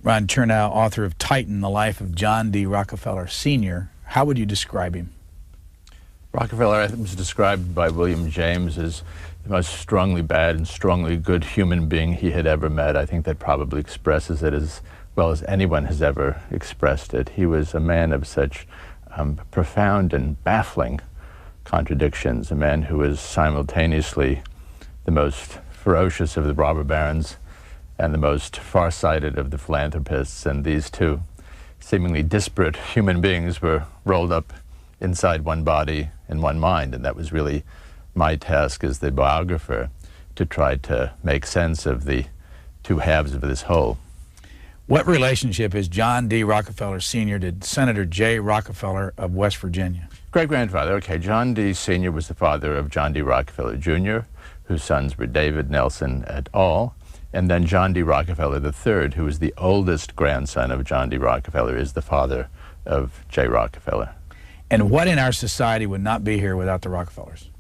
Ron Chernow, author of Titan, The Life of John D. Rockefeller Sr. How would you describe him? Rockefeller was described by William James as the most strongly bad and strongly good human being he had ever met. I think that probably expresses it as well as anyone has ever expressed it. He was a man of such profound and baffling contradictions, a man who was simultaneously the most ferocious of the robber barons and the most far-sighted of the philanthropists, and these two seemingly disparate human beings were rolled up inside one body and one mind, and that was really my task as the biographer, to try to make sense of the two halves of this whole. What relationship is John D. Rockefeller Sr. to Senator J. Rockefeller of West Virginia? Great-grandfather. Okay, John D. Sr. was the father of John D. Rockefeller Jr., whose sons were David, Nelson, et al., and then John D. Rockefeller III, who was the oldest grandson of John D. Rockefeller, is the father of J. Rockefeller. And what in our society would not be here without the Rockefellers?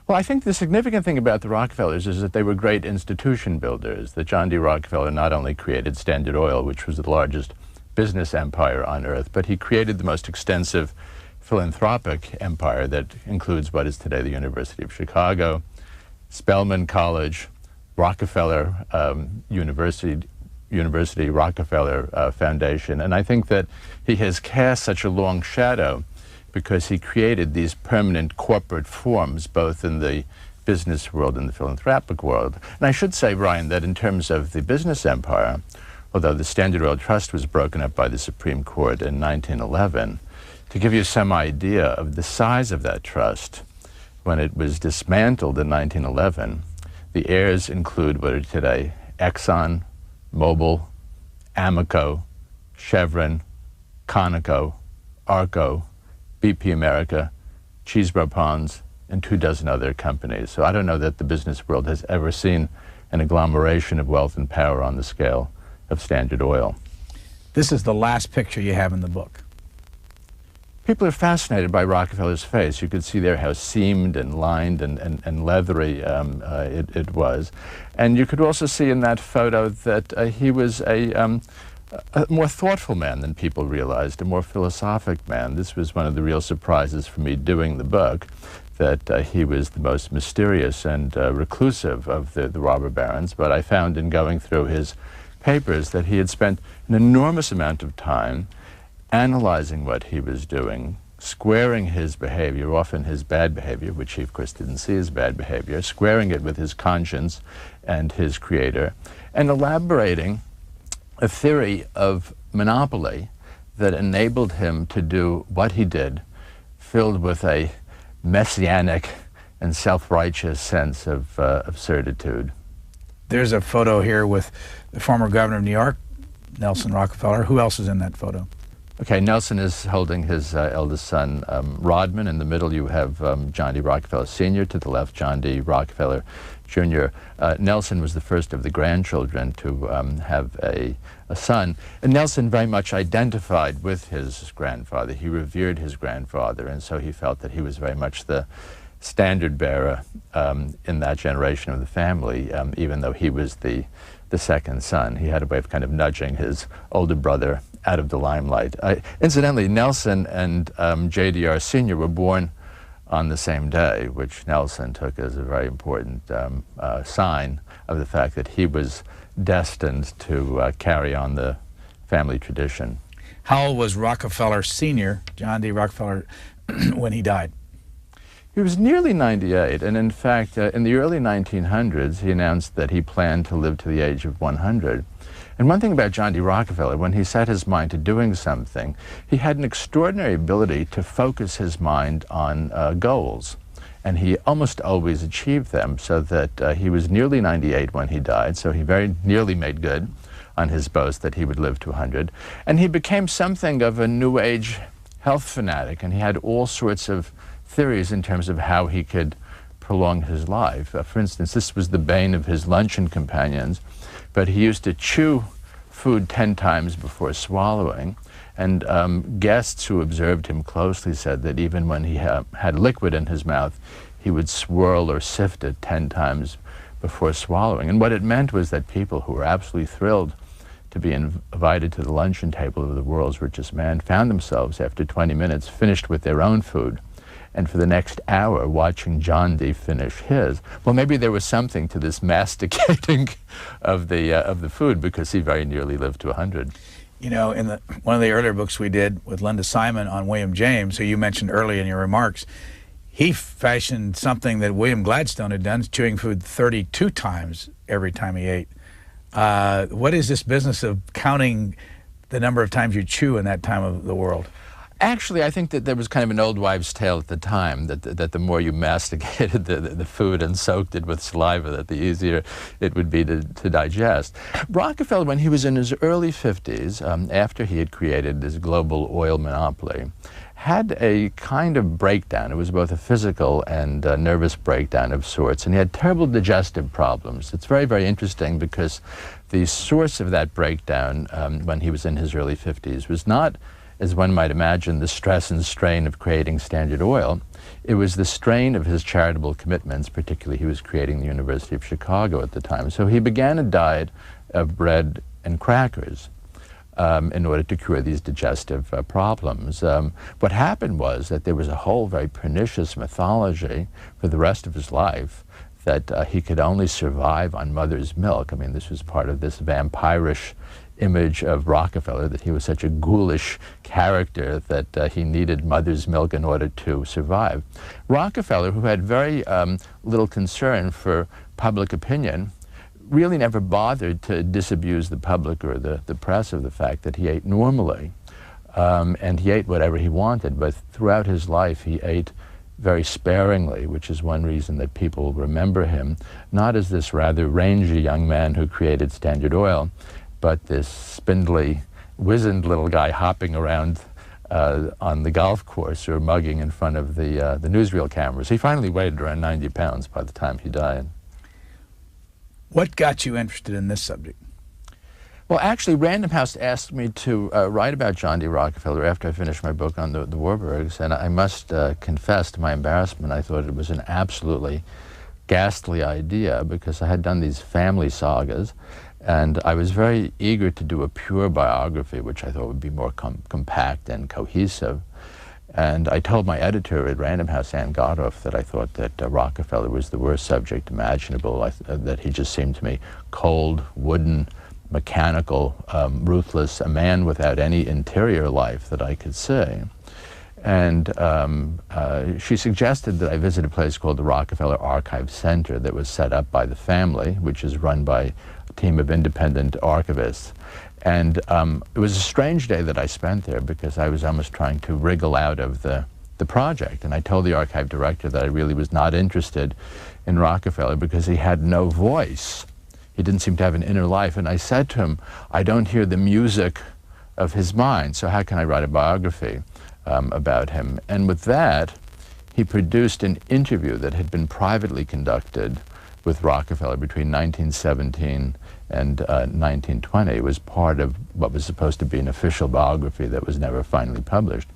Well, I think the significant thing about the Rockefellers is that they were great institution builders, that John D. Rockefeller not only created Standard Oil, which was the largest business empire on earth, but he created the most extensive philanthropic empire that includes what is today the University of Chicago, Spelman College, Rockefeller University, Rockefeller Foundation. And I think that he has cast such a long shadow because he created these permanent corporate forms, both in the business world and the philanthropic world. And I should say, Ryan, that in terms of the business empire, although the Standard Oil Trust was broken up by the Supreme Court in 1911, to give you some idea of the size of that trust, when it was dismantled in 1911, the heirs include what are today Exxon, Mobil, Amoco, Chevron, Conoco, Arco, BP America, Chesebro Ponds, and 24 other companies. So I don't know that the business world has ever seen an agglomeration of wealth and power on the scale of Standard Oil. This is the last picture you have in the book. People are fascinated by Rockefeller's face. You could see there how seamed and lined and leathery it was. And you could also see in that photo that he was a more thoughtful man than people realized, a more philosophic man. This was one of the real surprises for me doing the book, that he was the most mysterious and reclusive of the robber barons. But I found in going through his papers that he had spent an enormous amount of time analyzing what he was doing, squaring his behavior, often his bad behavior, which he of course didn't see as bad behavior, squaring it with his conscience and his creator, and elaborating a theory of monopoly that enabled him to do what he did, filled with a messianic and self-righteous sense of certitude. There's a photo here with the former governor of New York, Nelson Rockefeller. Who else is in that photo? Okay, Nelson is holding his eldest son, Rodman. In the middle, you have John D. Rockefeller Sr. To the left, John D. Rockefeller Jr. Nelson was the first of the grandchildren to have a son. And Nelson very much identified with his grandfather. He revered his grandfather, and so he felt that he was very much the standard bearer in that generation of the family, even though he was the second son. He had a way of kind of nudging his older brother out of the limelight. Incidentally, Nelson and JDR Sr. were born on the same day, which Nelson took as a very important sign of the fact that he was destined to carry on the family tradition. How old was Rockefeller Sr., John D. Rockefeller, when he died? He was nearly 98, and in fact, in the early 1900s, he announced that he planned to live to the age of 100. And one thing about John D. Rockefeller, when he set his mind to doing something, he had an extraordinary ability to focus his mind on goals. And he almost always achieved them, so that he was nearly 98 when he died, so he very nearly made good on his boast that he would live to 100. And he became something of a New Age health fanatic, and he had all sorts of theories in terms of how he could prolong his life. For instance, this was the bane of his luncheon companions, but he used to chew food 10 times before swallowing, and guests who observed him closely said that even when he had liquid in his mouth, he would swirl or sift it 10 times before swallowing. And what it meant was that people who were absolutely thrilled to be invited to the luncheon table of the world's richest man, found themselves, after 20 minutes, finished with their own food, and for the next hour watching John D. finish his. Well, maybe there was something to this masticating of the food, because he very nearly lived to 100. You know, in one of the earlier books we did with Linda Simon on William James, who you mentioned early in your remarks, he fashioned something that William Gladstone had done, chewing food 32 times every time he ate. What is this business of counting the number of times you chew in that time of the world? Actually, I think that there was kind of an old wives' tale at the time, that the more you masticated the food and soaked it with saliva, that the easier it would be to digest. Rockefeller, when he was in his early 50s, after he had created this global oil monopoly, had a kind of breakdown. It was both a physical and nervous breakdown of sorts, and he had terrible digestive problems. It's very, very interesting, because the source of that breakdown when he was in his early 50s was not, as one might imagine, the stress and strain of creating Standard Oil. It was the strain of his charitable commitments. Particularly, he was creating the University of Chicago at the time. So he began a diet of bread and crackers in order to cure these digestive problems. What happened was that there was a whole very pernicious mythology for the rest of his life that he could only survive on mother's milk. I mean, this was part of this vampirish image of Rockefeller, that he was such a ghoulish character that he needed mother's milk in order to survive. Rockefeller, who had very little concern for public opinion, really never bothered to disabuse the public or the press of the fact that he ate normally. And he ate whatever he wanted, but throughout his life he ate very sparingly, which is one reason that people remember him, not as this rather rangy young man who created Standard Oil, but this spindly, wizened little guy hopping around on the golf course or mugging in front of the newsreel cameras. He finally weighed around 90 pounds by the time he died. What got you interested in this subject? Well, actually, Random House asked me to write about John D. Rockefeller after I finished my book on the Warburgs, and I must confess to my embarrassment, I thought it was an absolutely ghastly idea, because I had done these family sagas, and I was very eager to do a pure biography, which I thought would be more compact and cohesive. And I told my editor at Random House, Ann Godoff, that I thought that Rockefeller was the worst subject imaginable, that he just seemed to me cold, wooden, mechanical, ruthless, a man without any interior life that I could see. And she suggested that I visit a place called the Rockefeller Archive Center that was set up by the family, which is run by a team of independent archivists. And it was a strange day that I spent there, because I was almost trying to wriggle out of the project. And I told the archive director that I really was not interested in Rockefeller because he had no voice. He didn't seem to have an inner life. And I said to him, I don't hear the music of his mind, so how can I write a biography about him? And with that, he produced an interview that had been privately conducted with Rockefeller between 1917 and 1920. It was part of what was supposed to be an official biography that was never finally published.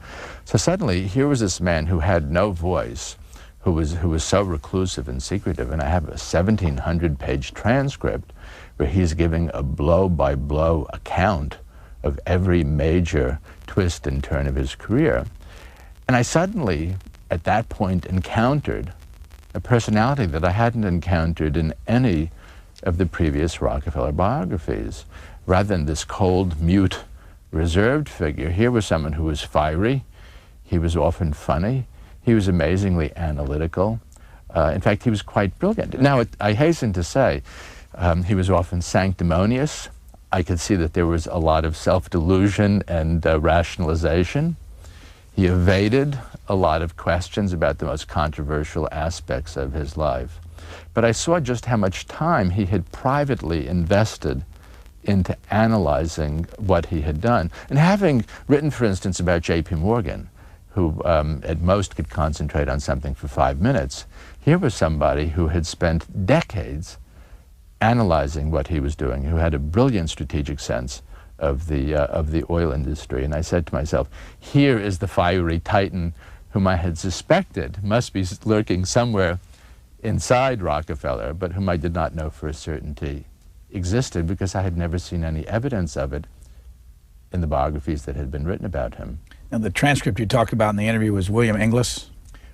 So suddenly, here was this man who had no voice, who was so reclusive and secretive, and I have a 1,700-page transcript where he's giving a blow-by-blow account of every major twist and turn of his career. And I suddenly, at that point, encountered a personality that I hadn't encountered in any of the previous Rockefeller biographies. Rather than this cold, mute, reserved figure, here was someone who was fiery, he was often funny, he was amazingly analytical. In fact, he was quite brilliant. Now, I hasten to say, he was often sanctimonious. I could see that there was a lot of self-delusion and rationalization. He evaded a lot of questions about the most controversial aspects of his life. But I saw just how much time he had privately invested into analyzing what he had done. And having written, for instance, about J.P. Morgan, who at most could concentrate on something for 5 minutes, here was somebody who had spent decades analyzing what he was doing, who had a brilliant strategic sense of the oil industry. And I said to myself, here is the fiery titan whom I had suspected must be lurking somewhere inside Rockefeller, but whom I did not know for a certainty existed because I had never seen any evidence of it in the biographies that had been written about him. Now, the transcript you talked about in the interview was William Inglis?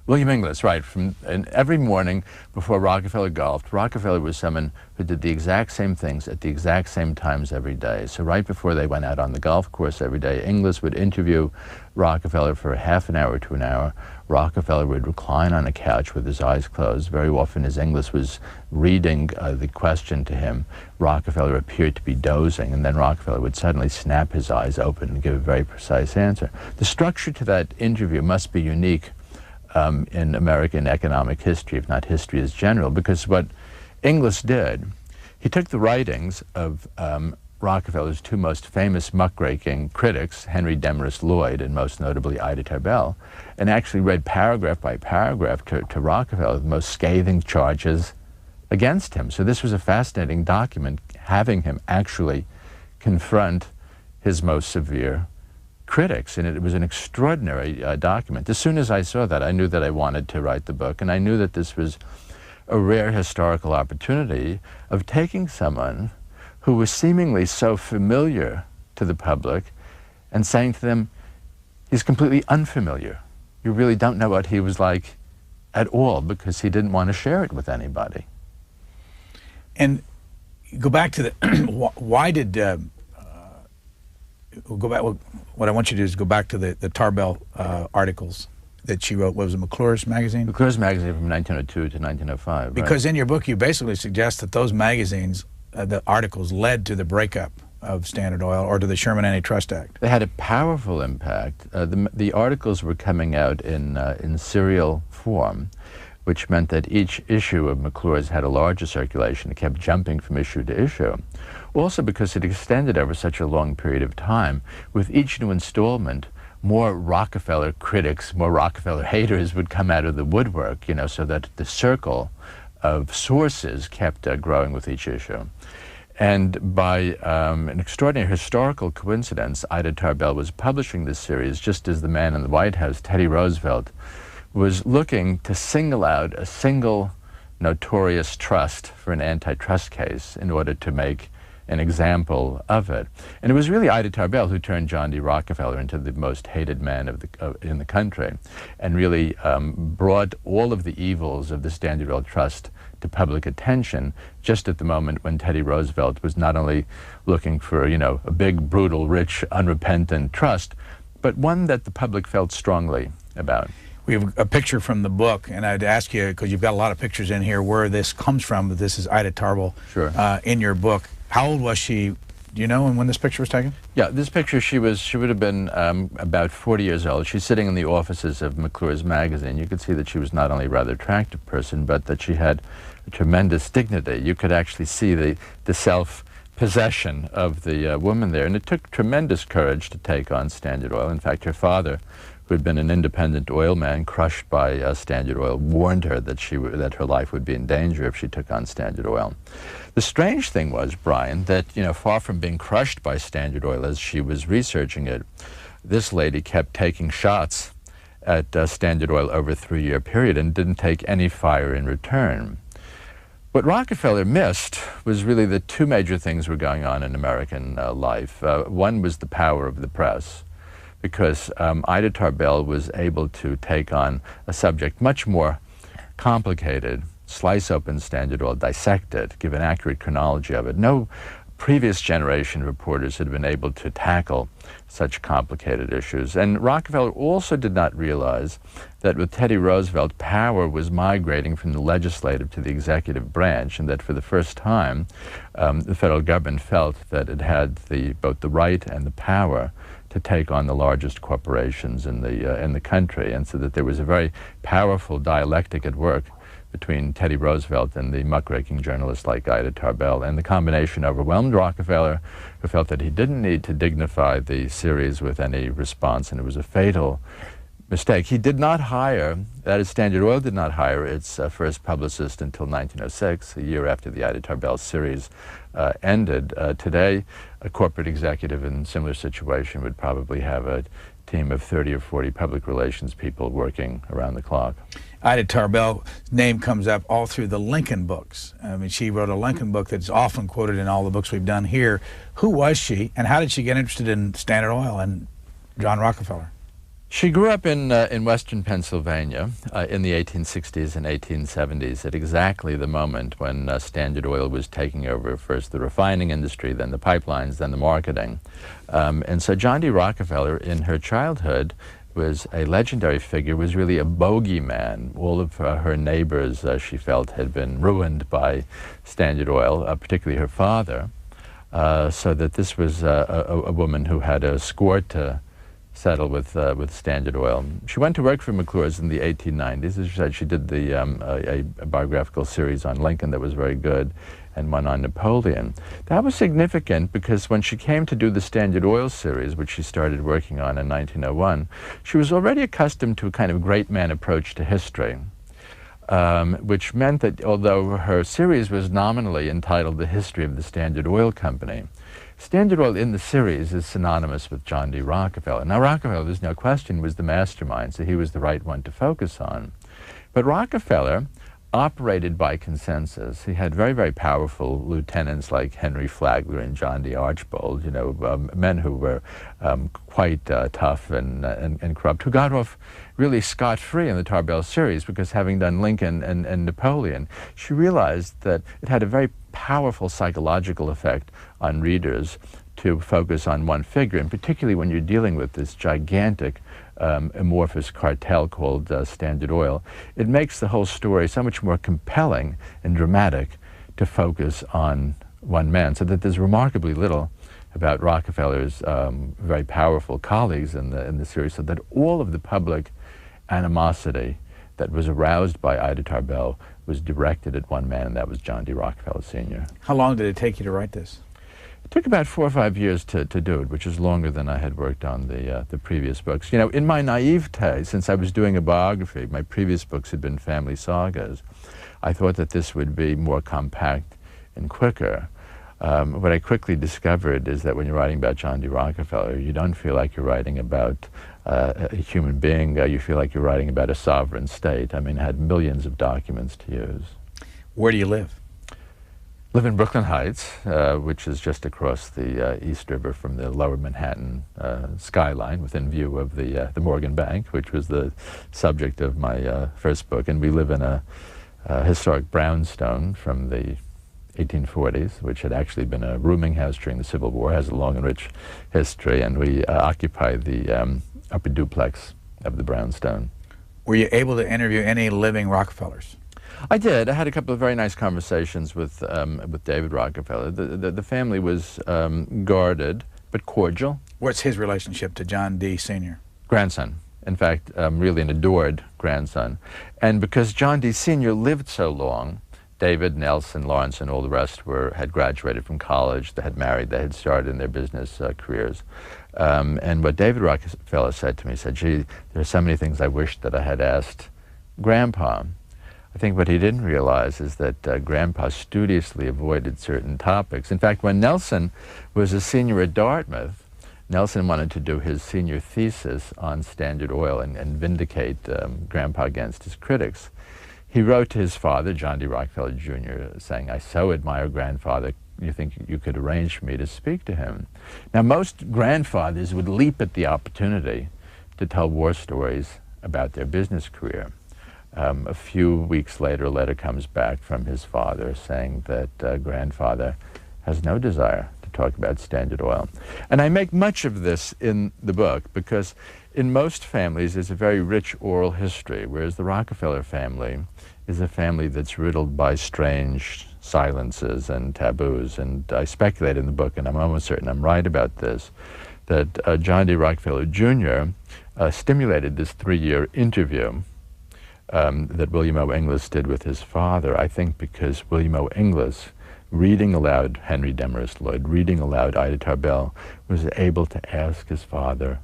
William Inglis, right. And every morning before Rockefeller golfed, Rockefeller was someone who did the exact same things at the exact same times every day. So right before they went out on the golf course every day, Inglis would interview Rockefeller for half an hour to an hour. Rockefeller would recline on a couch with his eyes closed. Very often, as Inglis was reading the question to him, Rockefeller appeared to be dozing, and then Rockefeller would suddenly snap his eyes open and give a very precise answer. The structure to that interview must be unique in American economic history, if not history as general, because what Inglis did, he took the writings of Rockefeller's two most famous muckraking critics, Henry Demarest Lloyd and most notably Ida Tarbell, and actually read paragraph by paragraph to Rockefeller the most scathing charges against him. So this was a fascinating document, having him actually confront his most severe critics, and it was an extraordinary document. As soon as I saw that, I knew that I wanted to write the book, and I knew that this was a rare historical opportunity of taking someone who was seemingly so familiar to the public and saying to them, he's completely unfamiliar. You really don't know what he was like at all, because he didn't want to share it with anybody. And go back to the, why did, go back, what I want you to do is go back to the Tarbell articles that she wrote. What was it, McClure's magazine? McClure's magazine from 1902 to 1905. Because right? in your book you basically suggest that those magazines, the articles, led to the breakup of Standard Oil or to the Sherman Antitrust Act. They had a powerful impact. The articles were coming out in serial form, which meant that each issue of McClure's had a larger circulation. It kept jumping from issue to issue. Also because it extended over such a long period of time. With each new installment, more Rockefeller critics, more Rockefeller haters would come out of the woodwork, you know, so that the circle of sources kept growing with each issue. And by an extraordinary historical coincidence, Ida Tarbell was publishing this series just as the man in the White House, Teddy Roosevelt, was looking to single out a single notorious trust for an antitrust case in order to make an example of it. And it was really Ida Tarbell who turned John D. Rockefeller into the most hated man in the country, and really brought all of the evils of the Standard Oil Trust to public attention just at the moment when Teddy Roosevelt was not only looking for, you know, a big, brutal, rich, unrepentant trust, but one that the public felt strongly about. We have a picture from the book, and I'd ask you, because you've got a lot of pictures in here, where this comes from, but this is Ida Tarbell. Sure. In your book. How old was she, do you know, when this picture was taken? Yeah, this picture, she would have been about 40 years old. She's sitting in the offices of McClure's magazine. You could see that she was not only a rather attractive person, but that she had a tremendous dignity. You could actually see the self-possession of the woman there, and it took tremendous courage to take on Standard Oil. In fact, her father, who had been an independent oil man crushed by Standard Oil, warned her that that her life would be in danger if she took on Standard Oil. The strange thing was, Brian, that, you know, far from being crushed by Standard Oil as she was researching it, this lady kept taking shots at Standard Oil over a 3-year period and didn't take any fire in return. What Rockefeller missed was really the two major things were going on in American life. One was the power of the press, because Ida Tarbell was able to take on a subject much more complicated, slice open Standard Oil, dissect it, give an accurate chronology of it. No previous generation of reporters had been able to tackle such complicated issues. And Rockefeller also did not realize that with Teddy Roosevelt, power was migrating from the legislative to the executive branch, and that for the first time, the federal government felt that it had both the right and the power to take on the largest corporations in the country, and so that there was a very powerful dialectic at work between Teddy Roosevelt and the muckraking journalists like Ida Tarbell, and the combination overwhelmed Rockefeller, who felt that he didn't need to dignify the series with any response, and it was a fatal mistake. He did not hire, that is, Standard Oil did not hire its first publicist until 1906, a year after the Ida Tarbell series ended. Today, a corporate executive in a similar situation would probably have a team of 30 or 40 public relations people working around the clock. Ida Tarbell's name comes up all through the Lincoln books. I mean, she wrote a Lincoln book that's often quoted in all the books we've done here. Who was she, and how did she get interested in Standard Oil and John Rockefeller? She grew up in western Pennsylvania in the 1860s and 1870s at exactly the moment when Standard Oil was taking over first the refining industry, then the pipelines, then the marketing. And so John D. Rockefeller, in her childhood, was a legendary figure, was really a bogeyman. All of her neighbors, she felt, had been ruined by Standard Oil, particularly her father, so that this was a woman who had a score to settle with Standard Oil. She went to work for McClure's in the 1890s. As she said, she did a biographical series on Lincoln that was very good, and one on Napoleon. That was significant because when she came to do the Standard Oil series, which she started working on in 1901, she was already accustomed to a kind of great man approach to history, which meant that although her series was nominally entitled The History of the Standard Oil Company, Standard Oil in the series is synonymous with John D. Rockefeller. Now, Rockefeller, there's no question, was the mastermind, so he was the right one to focus on. But Rockefeller operated by consensus. He had very, very powerful lieutenants like Henry Flagler and John D. Archbold, you know, men who were quite tough and corrupt, who got off really scot-free in the Tarbell series because, having done Lincoln and Napoleon, she realized that it had a very powerful psychological effect on readers to focus on one figure, and particularly when you're dealing with this gigantic amorphous cartel called Standard Oil. It makes the whole story so much more compelling and dramatic to focus on one man, so that there's remarkably little about Rockefeller's very powerful colleagues in the series, so that all of the public animosity that was aroused by Ida Tarbell was directed at one man, and that was John D. Rockefeller Sr. How long did it take you to write this? It took about 4 or 5 years to do it, which is longer than I had worked on the previous books. You know, in my naivete, since I was doing a biography, my previous books had been family sagas, I thought that this would be more compact and quicker. What I quickly discovered is that when you're writing about John D. Rockefeller, you don't feel like you're writing about a human being. You feel like you're writing about a sovereign state. I mean, I had millions of documents to use. Where do you live? Live in Brooklyn Heights, which is just across the East River from the lower Manhattan skyline, within view of the Morgan Bank, which was the subject of my first book. And we live in a historic brownstone from the 1840s, which had actually been a rooming house during the Civil War, has a long and rich history, and we occupy the upper duplex of the brownstone. Were you able to interview any living Rockefellers? I did. I had a couple of very nice conversations with David Rockefeller. The family was guarded but cordial. What's his relationship to John D. Sr.? Grandson. In fact, really an adored grandson. And because John D. Sr. lived so long, David, Nelson, Lawrence, and all the rest had graduated from college, they had married, they had started in their business careers. And what David Rockefeller said to me, he said, gee, there are so many things I wish that I had asked Grandpa. I think what he didn't realize is that Grandpa studiously avoided certain topics. In fact, when Nelson was a senior at Dartmouth, Nelson wanted to do his senior thesis on Standard Oil and vindicate Grandpa against his critics. He wrote to his father, John D. Rockefeller Jr., saying, I so admire Grandfather, you think you could arrange for me to speak to him? Now, most grandfathers would leap at the opportunity to tell war stories about their business career. A few weeks later, a letter comes back from his father saying that Grandfather has no desire to talk about Standard Oil. And I make much of this in the book because in most families there's a very rich oral history, whereas the Rockefeller family is a family that's riddled by strange silences and taboos. And I speculate in the book, and I'm almost certain I'm right about this, that John D. Rockefeller Jr. Stimulated this 3-year interview that William O. Inglis did with his father, I think because William O. Inglis, reading aloud Henry Demarest Lloyd, reading aloud Ida Tarbell, was able to ask his father,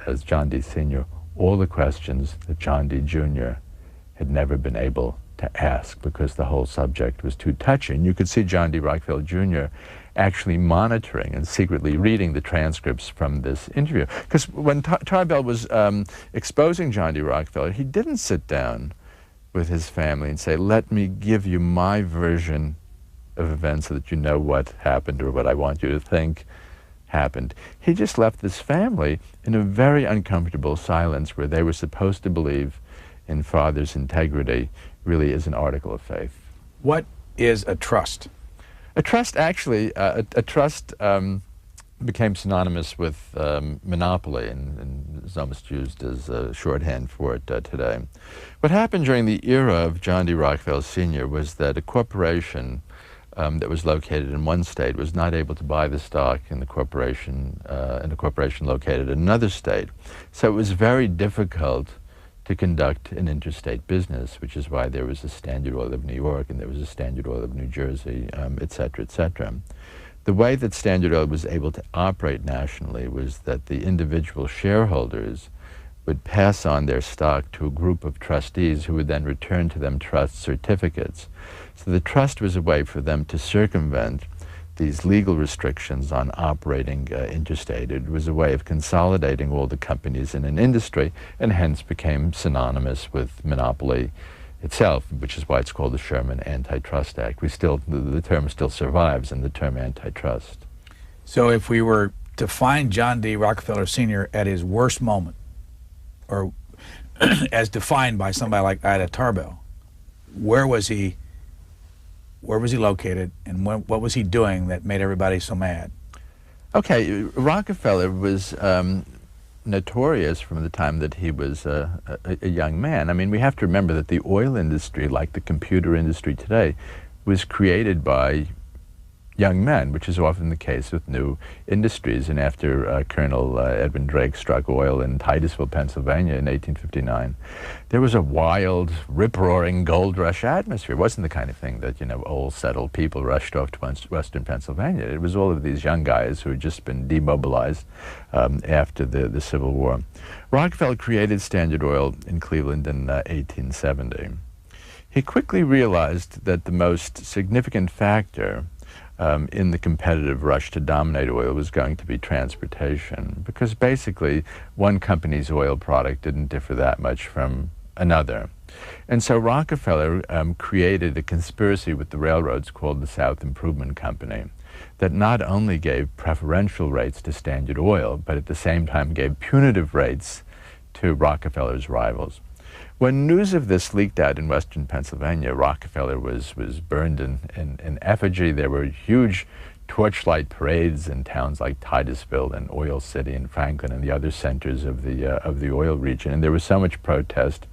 as John D. Sr., all the questions that John D. Jr. had never been able to ask because the whole subject was too touching. You could see John D. Rockefeller Jr. actually monitoring and secretly reading the transcripts from this interview. Because when Tarbell was exposing John D. Rockefeller, he didn't sit down with his family and say, let me give you my version of events so that you know what happened or what I want you to think happened. He just left this family in a very uncomfortable silence where they were supposed to believe in father's integrity really is an article of faith. What is a trust? A trust actually, a trust became synonymous with monopoly and is almost used as a shorthand for it today. What happened during the era of John D. Rockefeller Sr. was that a corporation that was located in one state was not able to buy the stock in the corporation located in another state. So it was very difficult to conduct an interstate business, which is why there was a Standard Oil of New York and there was a Standard Oil of New Jersey, et cetera, et cetera. The way that Standard Oil was able to operate nationally was that the individual shareholders would pass on their stock to a group of trustees who would then return to them trust certificates. So the trust was a way for them to circumvent these legal restrictions on operating interstate. It was a way of consolidating all the companies in an industry and hence became synonymous with monopoly itself, which is why it's called the Sherman Antitrust Act. The term still survives in the term antitrust. So if we were to find John D. Rockefeller Sr. at his worst moment, or as defined by somebody like Ida Tarbell, where was he located, and what was he doing that made everybody so mad? Okay, Rockefeller was notorious from the time that he was a young man. I mean, we have to remember that the oil industry, like the computer industry today, was created by young men, which is often the case with new industries. And after Colonel Edwin Drake struck oil in Titusville, Pennsylvania in 1859, there was a wild, rip-roaring gold rush atmosphere. It wasn't the kind of thing that, old settled people rushed off to western Pennsylvania. It was all of these young guys who had just been demobilized after the Civil War. Rockefeller created Standard Oil in Cleveland in 1870. He quickly realized that the most significant factor in the competitive rush to dominate oil was going to be transportation, because basically one company's oil product didn't differ that much from another. And so Rockefeller created a conspiracy with the railroads called the South Improvement Company that not only gave preferential rates to Standard Oil, but at the same time gave punitive rates to Rockefeller's rivals. When news of this leaked out in western Pennsylvania, Rockefeller was burned in effigy. There were huge torchlight parades in towns like Titusville and Oil City and Franklin and the other centers of the oil region. And there was so much protest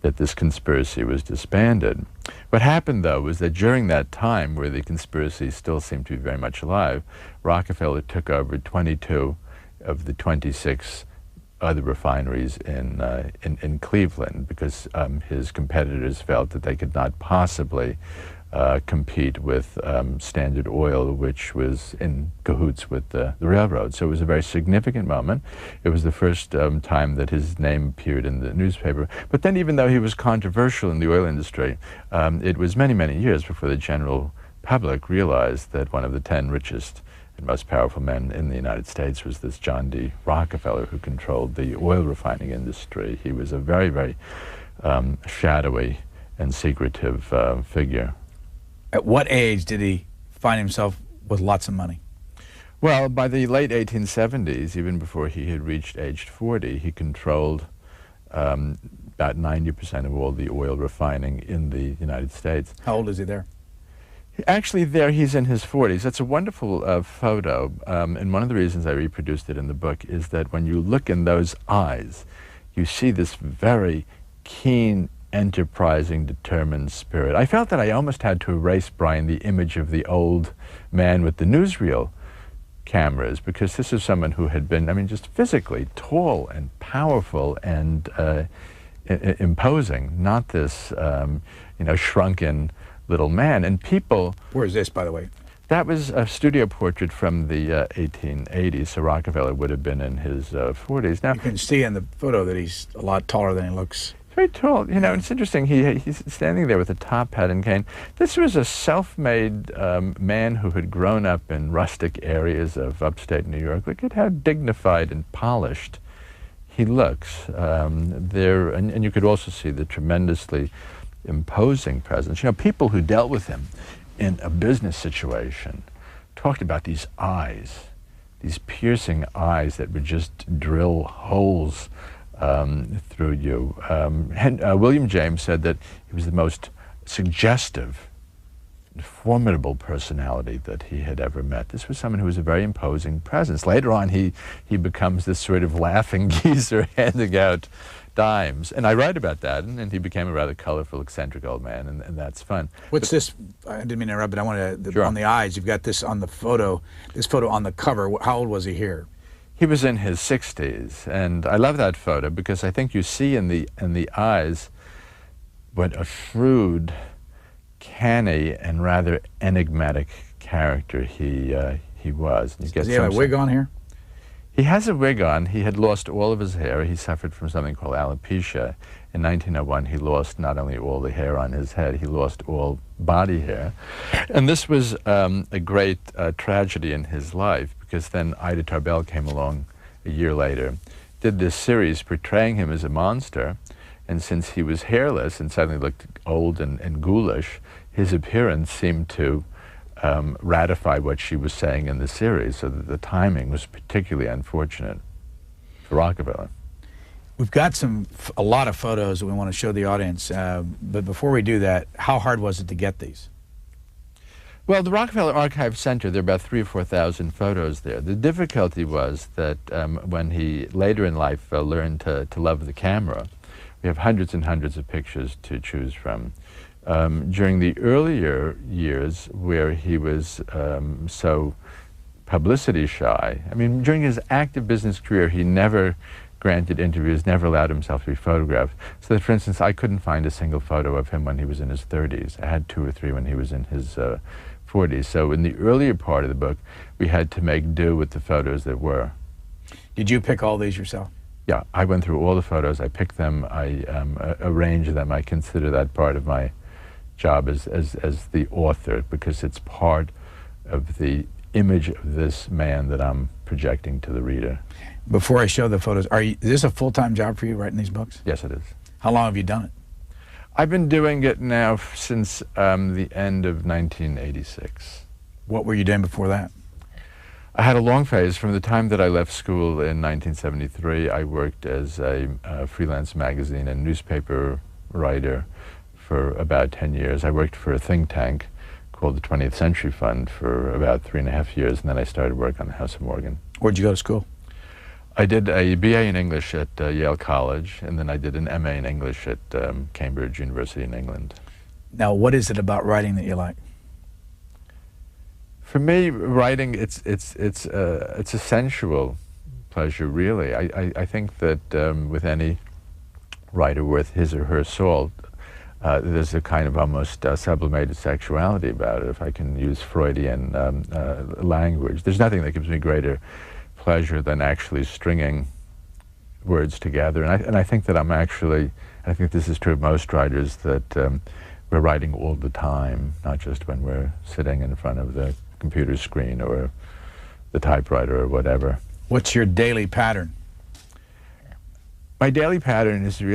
that this conspiracy was disbanded. What happened, though, was that during that time, where the conspiracy still seemed to be very much alive, Rockefeller took over 22 of the 26 other refineries in Cleveland, because his competitors felt that they could not possibly compete with Standard Oil, which was in cahoots with the railroad. So it was a very significant moment. It was the first time that his name appeared in the newspaper. But then, even though he was controversial in the oil industry, it was many, many years before the general public realized that one of the 10 richest and most powerful men in the United States was this John D. Rockefeller, who controlled the oil refining industry. He was a very, very shadowy and secretive figure. At what age did he find himself with lots of money? Well, by the late 1870s, even before he had reached age 40, he controlled about 90% of all the oil refining in the United States. How old is he there? Actually, there he's in his 40s. That's a wonderful photo, and one of the reasons I reproduced it in the book is that when you look in those eyes, you see this very keen, enterprising, determined spirit. I felt that I almost had to erase, Brian, the image of the old man with the newsreel cameras, because this is someone who had been, I mean, just physically tall and powerful and imposing, not this, shrunken little man. And people... Where is this, by the way? That was a studio portrait from the 1880s, so Rockefeller would have been in his 40s. Now, you can see in the photo that he's a lot taller than he looks. Very tall. You know, it's interesting. He's standing there with a top hat and cane. This was a self-made man who had grown up in rustic areas of upstate New York. Look at how dignified and polished he looks. And you could also see the tremendously imposing presence. You know, people who dealt with him in a business situation talked about these eyes, these piercing eyes that would just drill holes through you. William James said that he was the most suggestive, formidable personality that he had ever met. This was someone who was a very imposing presence. Later on, he becomes this sort of laughing geezer handing out dimes. And I write about that, and he became a rather colorful, eccentric old man, and that's fun. What's this? I didn't mean to interrupt, but I wanted to, Sure. On the eyes, you've got this on the photo, this photo on the cover. How old was he here? He was in his 60s, and I love that photo because I think you see in the eyes what a shrewd, canny, and rather enigmatic character he was. Does he have a wig on here? He has a wig on. He had lost all of his hair. He suffered from something called alopecia. In 1901, he lost not only all the hair on his head, he lost all body hair. And this was a great tragedy in his life, because then Ida Tarbell came along a year later, did this series portraying him as a monster, and since he was hairless and suddenly looked old and ghoulish, his appearance seemed to ratify what she was saying in the series, so that the timing was particularly unfortunate for Rockefeller. We've got a lot of photos that we want to show the audience, but before we do that, how hard was it to get these? Well, the Rockefeller Archive Center, there are about 3,000 or 4,000 photos there. The difficulty was that when he later in life learned to love the camera, we have hundreds and hundreds of pictures to choose from. During the earlier years, where he was so publicity shy, I mean, during his active business career, he never granted interviews, never allowed himself to be photographed. So that, for instance, I couldn't find a single photo of him when he was in his 30s. I had 2 or 3 when he was in his 40s. So in the earlier part of the book, we had to make do with the photos that were. Did you pick all these yourself? Yeah, I went through all the photos. I picked them. I arranged them. I consider that part of my job as the author, because it's part of the image of this man that I'm projecting to the reader. Before I show the photos, is this a full-time job for you, writing these books? Yes, it is. How long have you done it? I've been doing it now since the end of 1986. What were you doing before that? I had a long phase. From the time that I left school in 1973, I worked as a freelance magazine and newspaper writer for about 10 years. I worked for a think tank called the 20th Century Fund for about 3.5 years, and then I started work on the House of Morgan. Where'd you go to school? I did a BA in English at Yale College, and then I did an MA in English at Cambridge University in England. Now, what is it about writing that you like? For me, writing, it's a sensual pleasure, really. I think that with any writer worth his or her salt, there's a kind of almost sublimated sexuality about it, if I can use Freudian language. There's nothing that gives me greater pleasure than actually stringing words together. And I think that I think this is true of most writers, that we're writing all the time, not just when we're sitting in front of the computer screen or the typewriter or whatever. What's your daily pattern? My daily pattern is I'm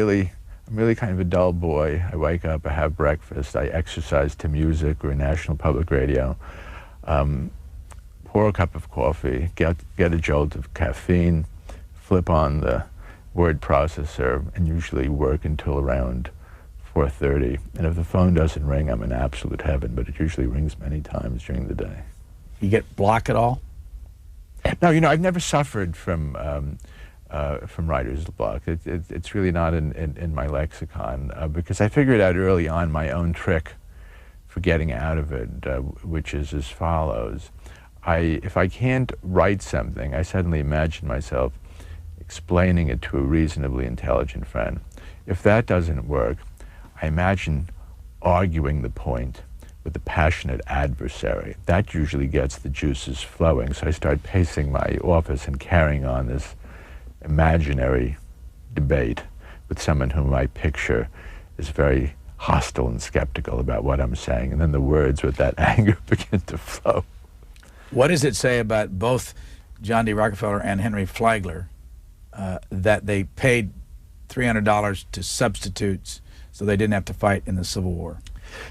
really kind of a dull boy. I wake up, I have breakfast, I exercise to music or National Public Radio, pour a cup of coffee, get a jolt of caffeine, flip on the word processor, and usually work until around 4:30. And if the phone doesn't ring, I'm in absolute heaven, but it usually rings many times during the day. You get block at all? No, you know, I've never suffered from writer's block. It's really not in my lexicon, because I figured out early on my own trick for getting out of it, which is as follows. If I can't write something, I suddenly imagine myself explaining it to a reasonably intelligent friend. If that doesn't work, I imagine arguing the point with a passionate adversary. That usually gets the juices flowing. So I start pacing my office and carrying on this imaginary debate with someone whom I picture is very hostile and skeptical about what I'm saying. And then the words with that anger begin to flow. What does it say about both John D. Rockefeller and Henry Flagler that they paid $300 to substitutes so they didn't have to fight in the Civil War?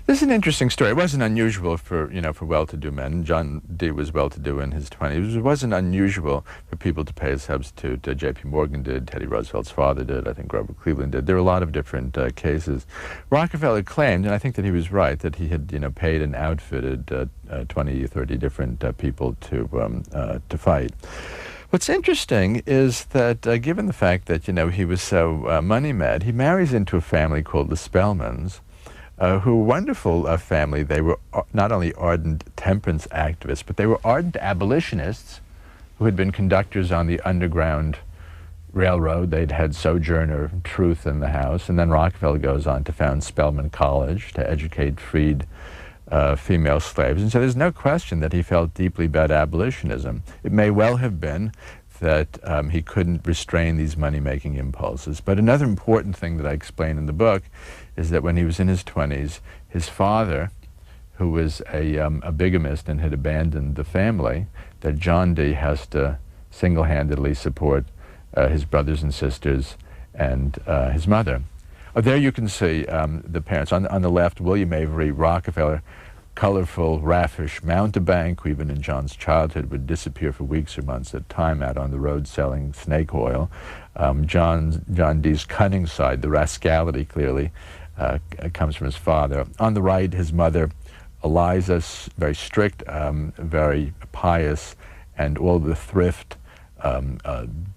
This is an interesting story. It wasn't unusual for well-to-do men. John D. was well-to-do in his 20s. It wasn't unusual for people to pay a substitute. J.P. Morgan did. Teddy Roosevelt's father did. I think Grover Cleveland did. There were a lot of different cases. Rockefeller claimed, and I think that he was right, that he had paid and outfitted 20, 30 different people to fight. What's interesting is that given the fact that he was so money-mad, he marries into a family called the Spellmans, who were a wonderful family. They were not only ardent temperance activists, but they were ardent abolitionists who had been conductors on the Underground Railroad. They'd had Sojourner Truth in the house, and then Rockefeller goes on to found Spelman College to educate freed female slaves. And so there's no question that he felt deeply about abolitionism. It may well have been that he couldn't restrain these money-making impulses. But another important thing that I explain in the book is that when he was in his 20s, his father, who was a bigamist and had abandoned the family, that John D. has to single-handedly support his brothers and sisters and his mother. There you can see the parents. On the left, William Avery Rockefeller, colorful, raffish mountebank, who even in John's childhood would disappear for weeks or months at a time out on the road selling snake oil. John D.'s cunning side, the rascality clearly, comes from his father. On the right, his mother, Eliza, very strict, very pious, and all the thrift,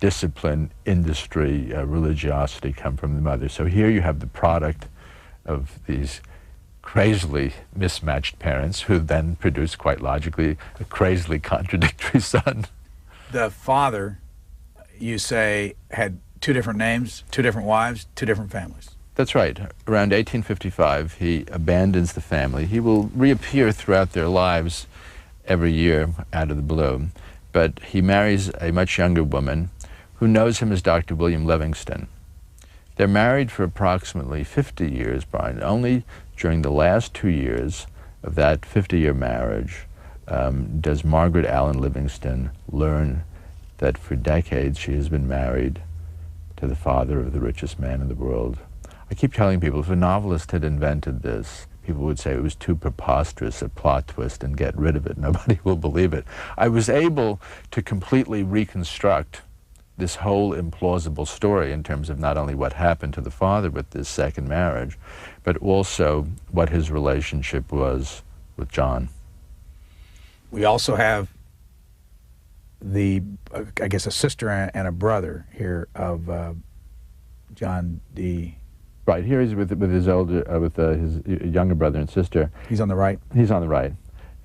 discipline, industry, religiosity come from the mother. So here you have the product of these crazily mismatched parents who then produce, quite logically, a crazily contradictory son. The father, you say, had two different names, two different wives, two different families. That's right. Around 1855, he abandons the family. He will reappear throughout their lives every year out of the blue. But he marries a much younger woman who knows him as Dr. William Livingston. They're married for approximately 50 years, Brian. Only during the last 2 years of that 50-year marriage does Margaret Allen Livingston learn that for decades she has been married to the father of the richest man in the world. I keep telling people, if a novelist had invented this, people would say it was too preposterous a plot twist and get rid of it. Nobody will believe it. I was able to completely reconstruct this whole implausible story in terms of not only what happened to the father with this second marriage, but also what his relationship was with John. We also have I guess, a sister and a brother here of John D. Right, here he's with his younger brother and sister. He's on the right? He's on the right.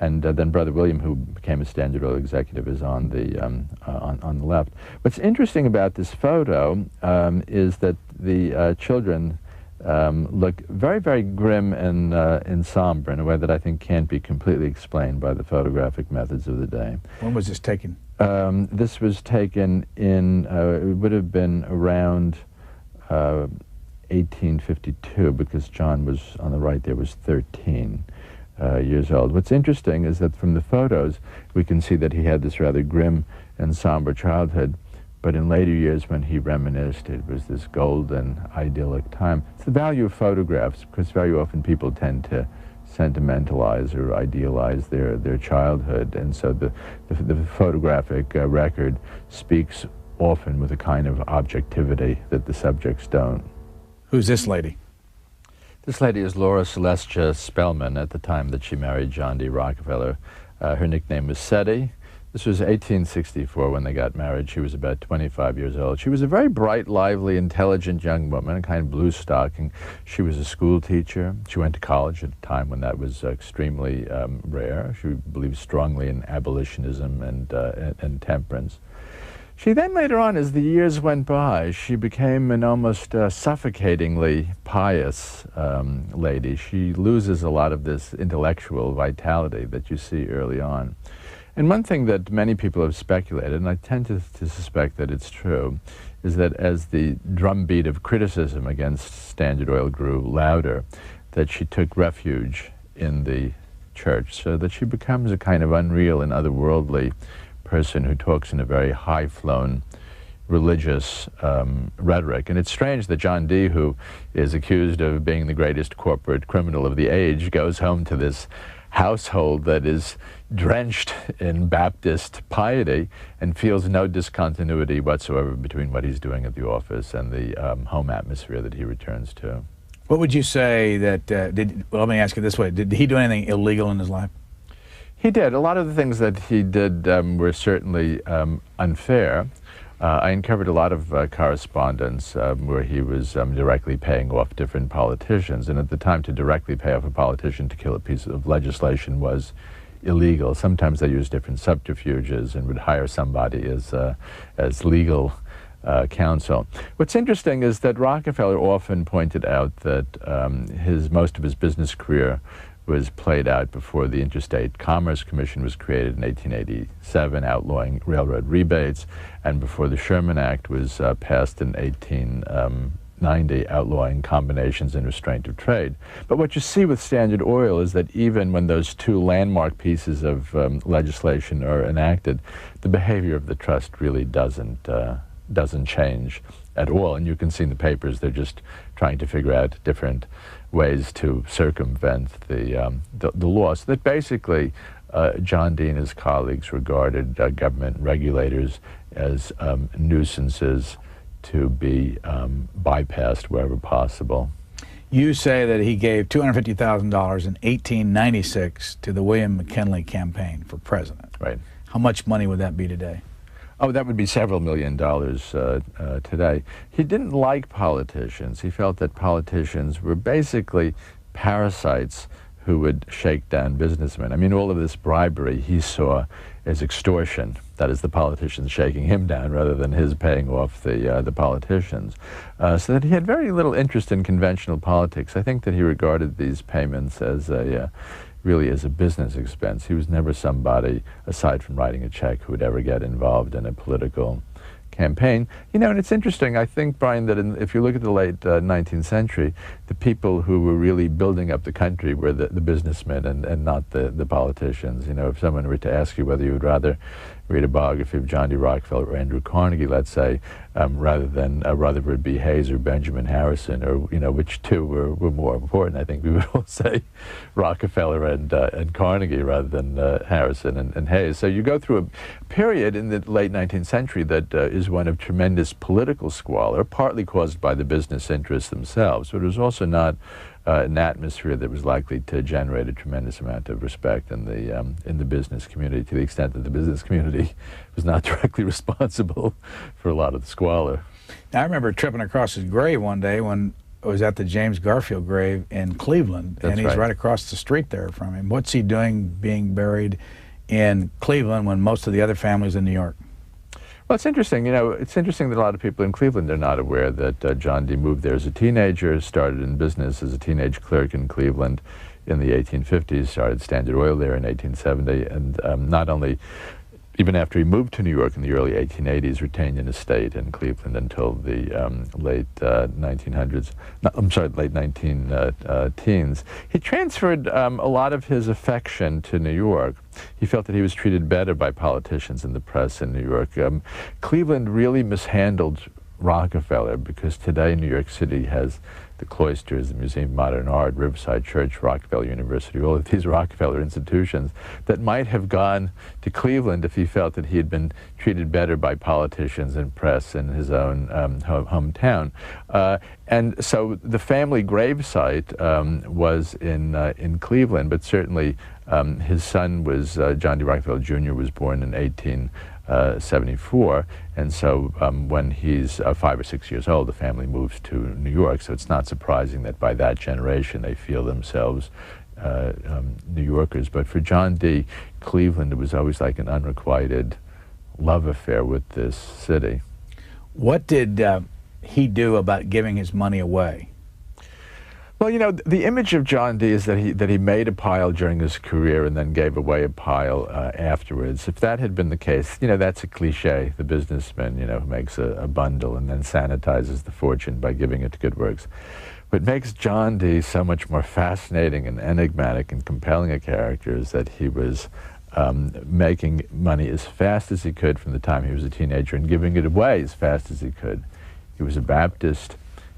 And then Brother William, who became a Standard Oil executive, is on the left. What's interesting about this photo is that the children look very, very grim and somber in a way that I think can't be completely explained by the photographic methods of the day. When was this taken? This was taken in, it would have been around 1852, because John was on the right there, was 13 years old. What's interesting is that from the photos we can see that he had this rather grim and somber childhood, but in later years when he reminisced, it was this golden, idyllic time. It's the value of photographs, because very often people tend to sentimentalize or idealize their childhood, and so the photographic record speaks often with a kind of objectivity that the subjects don't. Who's this lady? This lady is Laura Celestia Spellman at the time that she married John D. Rockefeller. Her nickname was Seti. This was 1864 when they got married. She was about 25 years old. She was a very bright, lively, intelligent young woman, a kind of blue stocking. She was a school teacher. She went to college at a time when that was extremely rare. She believed strongly in abolitionism and temperance. She then later on, as the years went by, she became an almost suffocatingly pious lady. She loses a lot of this intellectual vitality that you see early on. And one thing that many people have speculated, and I tend to suspect that it's true, is that as the drumbeat of criticism against Standard Oil grew louder, that she took refuge in the church, so that she becomes a kind of unreal and otherworldly person who talks in a very high-flown religious rhetoric. And it's strange that John Dee, who is accused of being the greatest corporate criminal of the age, goes home to this household that is drenched in Baptist piety and feels no discontinuity whatsoever between what he's doing at the office and the home atmosphere that he returns to. What would you say that, well, let me ask you this way, did he do anything illegal in his life? He did. A lot of the things that he did were certainly unfair. I uncovered a lot of correspondence where he was directly paying off different politicians, and at the time to directly pay off a politician to kill a piece of legislation was illegal. Sometimes they used different subterfuges and would hire somebody as legal counsel. What's interesting is that Rockefeller often pointed out that most of his business career was played out before the Interstate Commerce Commission was created in 1887, outlawing railroad rebates, and before the Sherman Act was passed in 1890, outlawing combinations and restraint of trade. But what you see with Standard Oil is that even when those two landmark pieces of legislation are enacted, the behavior of the trust really doesn't change at all. And you can see in the papers they're just trying to figure out different ways to circumvent the law. So that basically John Dee and his colleagues regarded government regulators as nuisances to be bypassed wherever possible. You say that he gave $250,000 in 1896 to the William McKinley campaign for president. Right. How much money would that be today? Oh, that would be several $1 million today. He didn't like politicians. He felt that politicians were basically parasites who would shake down businessmen. I mean, all of this bribery he saw as extortion. That is, the politicians shaking him down rather than his paying off the politicians. So that he had very little interest in conventional politics. I think that he regarded these payments as really as a business expense. He was never somebody, aside from writing a check, who would ever get involved in a political campaign. You know, and it's interesting, I think, Brian, that if you look at the late 19th century, the people who were really building up the country were the businessmen and not the politicians. You know, if someone were to ask you whether you would rather read a biography of John D. Rockefeller or Andrew Carnegie, let's say, rather than Rutherford B. Hayes or Benjamin Harrison, or, you know, which two were more important, I think we would all say Rockefeller and Carnegie rather than Harrison and Hayes. So you go through a period in the late 19th century that is one of tremendous political squalor, partly caused by the business interests themselves, but it was also not an atmosphere that was likely to generate a tremendous amount of respect in the business community, to the extent that the business community was not directly responsible for a lot of the squalor. Now, I remember tripping across his grave one day when I was at the James Garfield grave in Cleveland, and he's right across the street there from him. What's he doing being buried in Cleveland when most of the other families in New York? Well, it's interesting. You know, it's interesting that a lot of people in Cleveland are not aware that John Dee moved there as a teenager, started in business as a teenage clerk in Cleveland in the 1850s, started Standard Oil there in 1870, and not only, even after he moved to New York in the early 1880s, retained an estate in Cleveland until the late 1900s. No, I'm sorry, late 19-teens. He transferred a lot of his affection to New York. He felt that he was treated better by politicians and the press in New York. Cleveland really mishandled Rockefeller, because today New York City has the Cloisters, the Museum of Modern Art, Riverside Church, Rockefeller University, all of these Rockefeller institutions that might have gone to Cleveland if he felt that he had been treated better by politicians and press in his own hometown. And so the family gravesite was in Cleveland, but certainly his son was, John D. Rockefeller Jr. was born in 1874, and so when he's 5 or 6 years old, the family moves to New York, so it's not surprising that by that generation they feel themselves New Yorkers. But for John Dee, Cleveland, it was always like an unrequited love affair with this city. What did he do about giving his money away? Well, you know, the image of John D. is that he made a pile during his career and then gave away a pile afterwards. If that had been the case, you know, that's a cliche, the businessman, you know, who makes a bundle and then sanitizes the fortune by giving it to good works. What makes John D. so much more fascinating and enigmatic and compelling a character is that he was making money as fast as he could from the time he was a teenager and giving it away as fast as he could. He was a Baptist.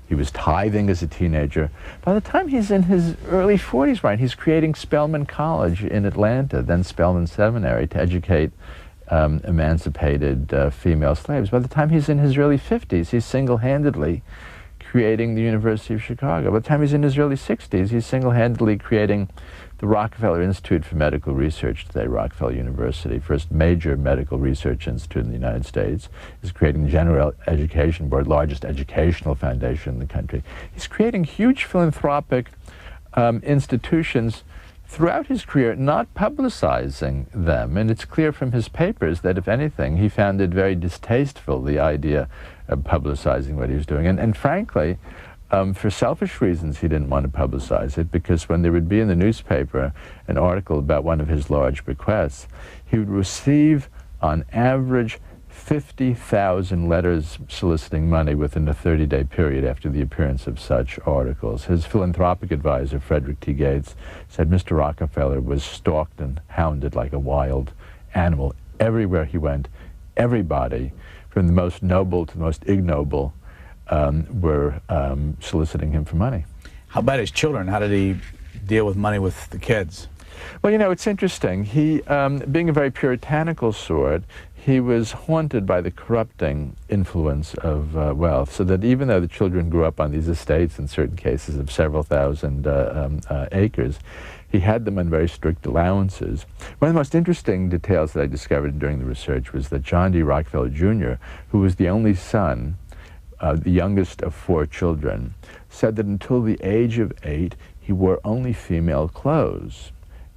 He was tithing as a teenager. By the time he's in his early 40s, right, he's creating Spelman College in Atlanta, then Spelman Seminary, to educate emancipated female slaves. By the time he's in his early 50s, he's single-handedly creating the University of Chicago. By the time he's in his early 60s, he's single-handedly creating the Rockefeller Institute for Medical Research, today Rockefeller University, first major medical research institute in the United States. He's creating the General Education Board, largest educational foundation in the country. He's creating huge philanthropic institutions throughout his career, not publicizing them. And it's clear from his papers that, if anything, he found it very distasteful, the idea of publicizing what he was doing. And frankly, for selfish reasons, he didn't want to publicize it, because when there would be in the newspaper an article about one of his large bequests, he would receive, on average, 50,000 letters soliciting money within a 30-day period after the appearance of such articles. His philanthropic advisor, Frederick T. Gates, said Mr. Rockefeller was stalked and hounded like a wild animal. Everywhere he went, everybody, from the most noble to the most ignoble, were soliciting him for money. How about his children? How did he deal with money with the kids? Well, you know, it's interesting. He, being a very puritanical sort, he was haunted by the corrupting influence of wealth, so that even though the children grew up on these estates, in certain cases of several thousand acres, he had them on very strict allowances. One of the most interesting details that I discovered during the research was that John D. Rockefeller Jr., who was the only son, the youngest of 4 children, said that until the age of 8, he wore only female clothes.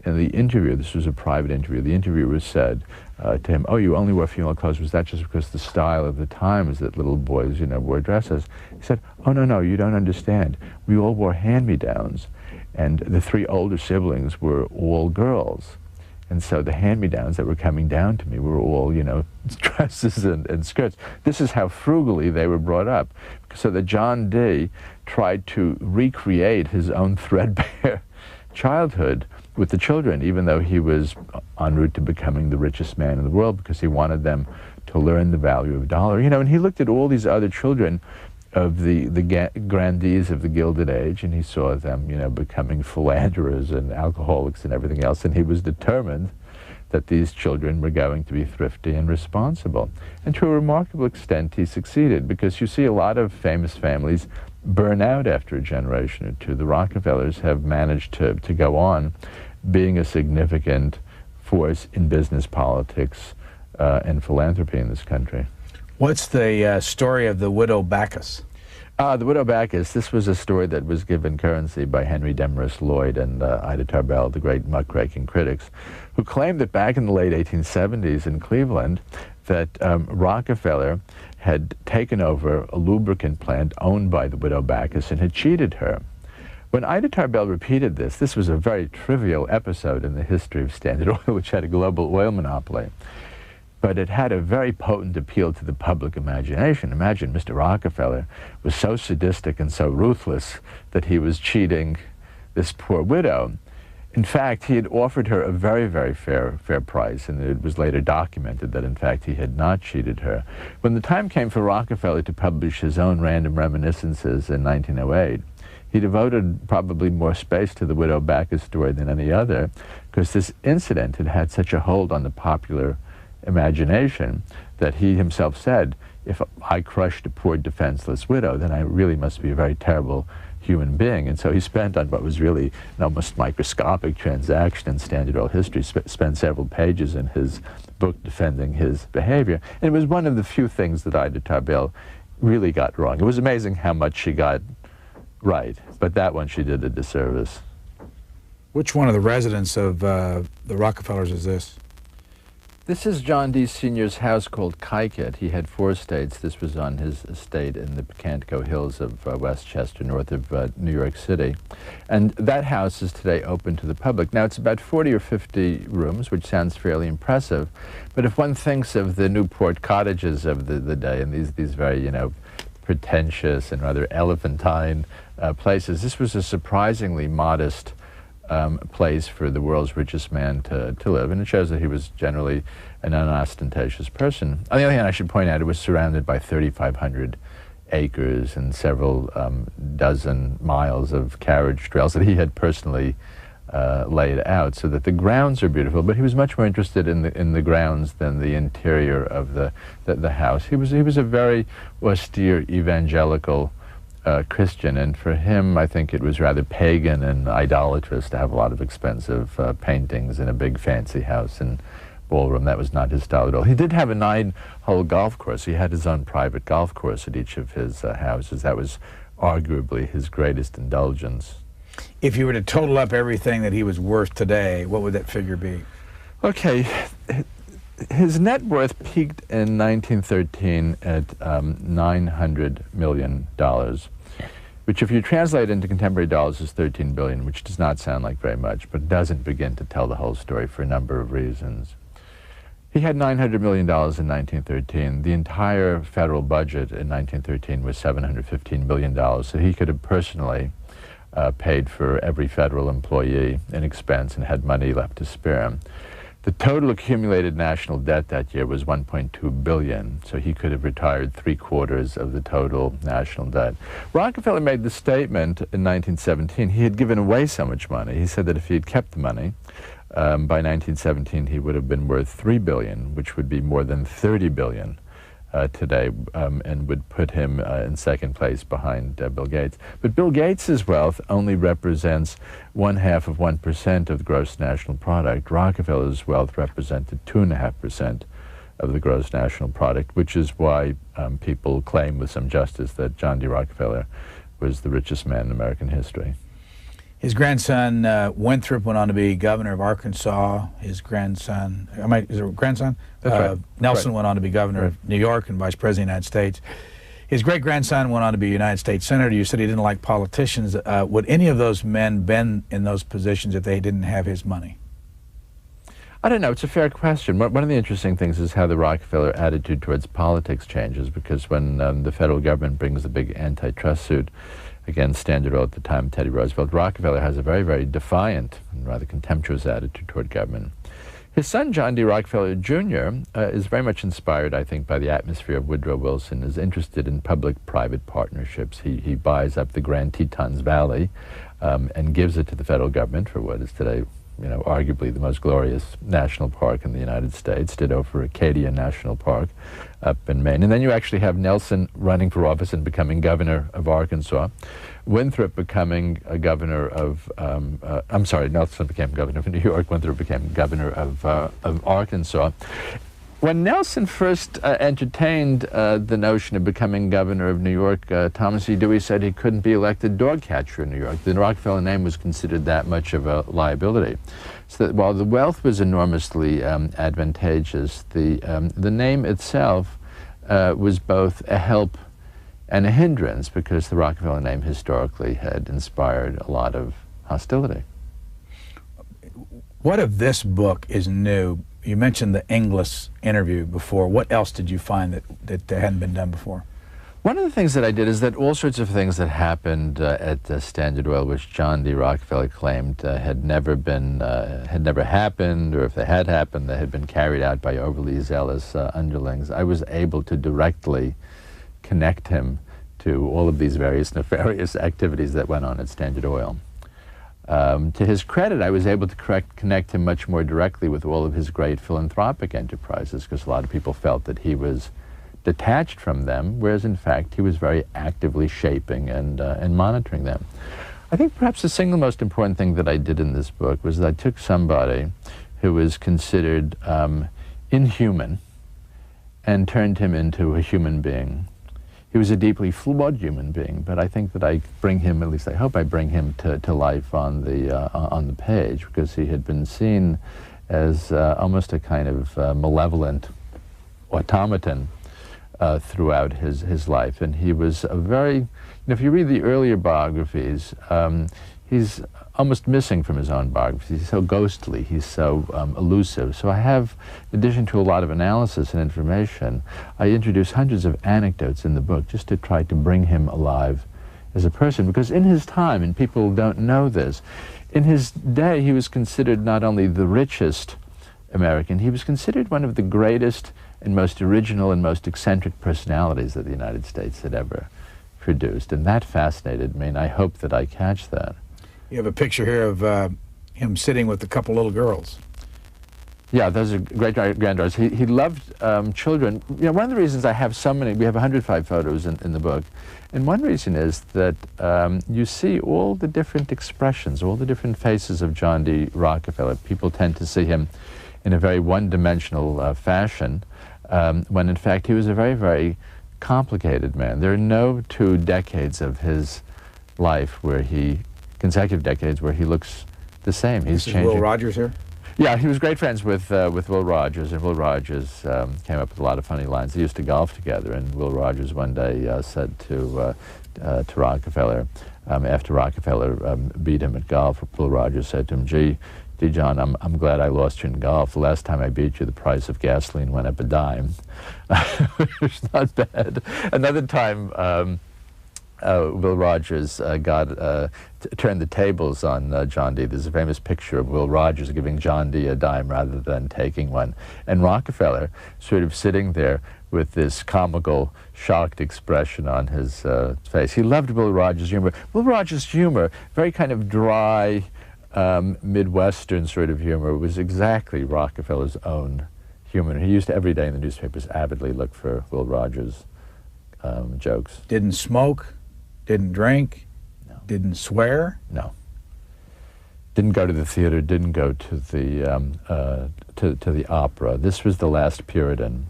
In the interview, this was a private interview, the interviewer said to him, "Oh, you only wear female clothes. Was that just because the style of the time was that little boys, you know, wore dresses?" He said, "Oh, no, you don't understand. We all wore hand-me-downs, and the 3 older siblings were all girls. And so the hand-me-downs that were coming down to me were all, you know, dresses and skirts." This is how frugally they were brought up. So that John D. tried to recreate his own threadbare childhood with the children, even though he was en route to becoming the richest man in the world, because he wanted them to learn the value of a dollar. You know, and he looked at all these other children of the grandees of the Gilded Age, and he saw them, you know, becoming philanderers and alcoholics and everything else, and he was determined that these children were going to be thrifty and responsible. And to a remarkable extent, he succeeded, because you see a lot of famous families burn out after a generation or two. The Rockefellers have managed to go on being a significant force in business, politics, and philanthropy in this country. What's the story of the widow Backus? The widow Backus, this was a story that was given currency by Henry Demarest Lloyd and Ida Tarbell, the great muckraking critics, who claimed that back in the late 1870s in Cleveland, that Rockefeller had taken over a lubricant plant owned by the widow Backus and had cheated her. When Ida Tarbell repeated this, this was a very trivial episode in the history of Standard Oil, which had a global oil monopoly. But it had a very potent appeal to the public imagination. Imagine Mr. Rockefeller was so sadistic and so ruthless that he was cheating this poor widow. In fact, he had offered her a very, very fair price, and it was later documented that, in fact, he had not cheated her. When the time came for Rockefeller to publish his own Random Reminiscences in 1908, he devoted probably more space to the widow Backus story than any other, because this incident had had such a hold on the popular imagination that he himself said, "If I crushed a poor defenseless widow, then I really must be a very terrible human being." And so he spent on what was really an almost microscopic transaction in Standard Oil history, spent several pages in his book defending his behavior. And it was one of the few things that Ida Tarbell really got wrong. It was amazing how much she got right, but that one she did a disservice. Which one of the residents of the Rockefellers is this? This is John D. Sr.'s house called Kykuit. He had 4 estates. This was on his estate in the Picantico Hills of Westchester, north of New York City. And that house is today open to the public. Now, it's about 40 or 50 rooms, which sounds fairly impressive. But if one thinks of the Newport cottages of the day, and these very, pretentious and rather elephantine places, this was a surprisingly modest place for the world's richest man to live, and it shows that he was generally an unostentatious person. On the other hand, I should point out it was surrounded by 3,500 acres and several dozen miles of carriage trails that he had personally laid out, so that the grounds are beautiful. But he was much more interested in the grounds than the interior of the house. He was a very austere evangelical Christian, and for him, I think it was rather pagan and idolatrous to have a lot of expensive paintings in a big fancy house and ballroom. That was not his style at all. He did have a 9-hole golf course. He had his own private golf course at each of his houses. That was arguably his greatest indulgence. If you were to total up everything that he was worth today, what would that figure be? Okay. His net worth peaked in 1913 at $900 million, which if you translate into contemporary dollars is $13 billion, which does not sound like very much, but doesn't begin to tell the whole story for a number of reasons. He had $900 million in 1913. The entire federal budget in 1913 was $715 billion, so he could have personally paid for every federal employee in expense and had money left to spare. The total accumulated national debt that year was $1.2 billion, so he could have retired 3/4 of the total national debt. Rockefeller made the statement in 1917 he had given away so much money. He said that if he had kept the money, by 1917 he would have been worth $3 billion, which would be more than $30 billion today, and would put him in second place behind Bill Gates. But Bill Gates's wealth only represents 0.5% of the gross national product. Rockefeller's wealth represented 2.5% of the gross national product, which is why people claim with some justice that John D. Rockefeller was the richest man in American history. His grandson, Winthrop, went on to be governor of Arkansas. His grandson, is it grandson? That's right. Nelson went on to be governor of New York and vice president of the United States. His great-grandson went on to be United States Senator. You said he didn't like politicians. Would any of those men been in those positions if they didn't have his money? I don't know. It's a fair question. One of the interesting things is how the Rockefeller attitude towards politics changes, because when the federal government brings the big antitrust suit against Standard Oil at the time, Teddy Roosevelt, Rockefeller has a very, very defiant and rather contemptuous attitude toward government. His son, John D. Rockefeller Jr., is very much inspired, I think, by the atmosphere of Woodrow Wilson, is interested in public-private partnerships. He buys up the Grand Tetons Valley and gives it to the federal government for what is today, arguably the most glorious national park in the United States. Ditto for Acadia National Park up in Maine. And then you actually have Nelson running for office and becoming governor of Arkansas. Winthrop becoming a governor of, Nelson became governor of New York. Winthrop became governor of Arkansas. When Nelson first entertained the notion of becoming governor of New York, Thomas E. Dewey said he couldn't be elected dog catcher in New York. The Rockefeller name was considered that much of a liability. So that while the wealth was enormously advantageous, the name itself was both a help and a hindrance, because the Rockefeller name historically had inspired a lot of hostility. What of this book is new? You mentioned the Inglis interview before. What else did you find that hadn't been done before? One of the things that I did is that all sorts of things that happened at Standard Oil, which John D. Rockefeller claimed had never happened, or if they had happened, they had been carried out by overly zealous underlings. I was able to directly connect him to all of these various nefarious activities that went on at Standard Oil. To his credit, I was able to connect him much more directly with all of his great philanthropic enterprises, because a lot of people felt that he was detached from them, whereas in fact he was very actively shaping and monitoring them. I think perhaps the single most important thing that I did in this book was that I took somebody who was considered inhuman and turned him into a human being. He was a deeply flawed human being, but I think that I bring him, at least I hope I bring him to life on the page, because he had been seen as almost a kind of malevolent automaton throughout his life. And he was a very, if you read the earlier biographies, he's almost missing from his own biographies. He's so ghostly, he's so elusive. So I have, in addition to a lot of analysis and information, I introduce hundreds of anecdotes in the book just to try to bring him alive as a person. Because in his time, and people don't know this, in his day he was considered not only the richest American, he was considered one of the greatest and most original and most eccentric personalities that the United States had ever produced. And that fascinated me, and I hope that I catch that. You have a picture here of him sitting with a couple little girls. Yeah, those are great-granddaughters. He loved children. You know, one of the reasons I have so many, we have 105 photos in the book, and one reason is that you see all the different expressions, all the different faces of John D. Rockefeller. People tend to see him in a very one-dimensional fashion, when in fact he was a very, very complicated man. There are no 2 decades of his life where he, consecutive decades, where he looks the same. He's changing. Will Rogers here? Yeah, he was great friends with Will Rogers, and Will Rogers came up with a lot of funny lines. They used to golf together, and Will Rogers one day said to Rockefeller, after Rockefeller beat him at golf, Will Rogers said to him, gee, John, I'm glad I lost you in golf. The last time I beat you, the price of gasoline went up a dime. Which is not bad. Another time, Will Rogers turned the tables on John D. There's a famous picture of Will Rogers giving John D. a dime rather than taking one. And Rockefeller sort of sitting there with this comical, shocked expression on his face. He loved Will Rogers' humor. Will Rogers' humor, very kind of dry, Midwestern sort of humor, was exactly Rockefeller's own humor. He used to, every day in the newspapers, avidly look for Will Rogers' jokes. Didn't smoke, didn't drink, no. Didn't swear? No. Didn't go to the theater, didn't go to the opera. This was the last Puritan.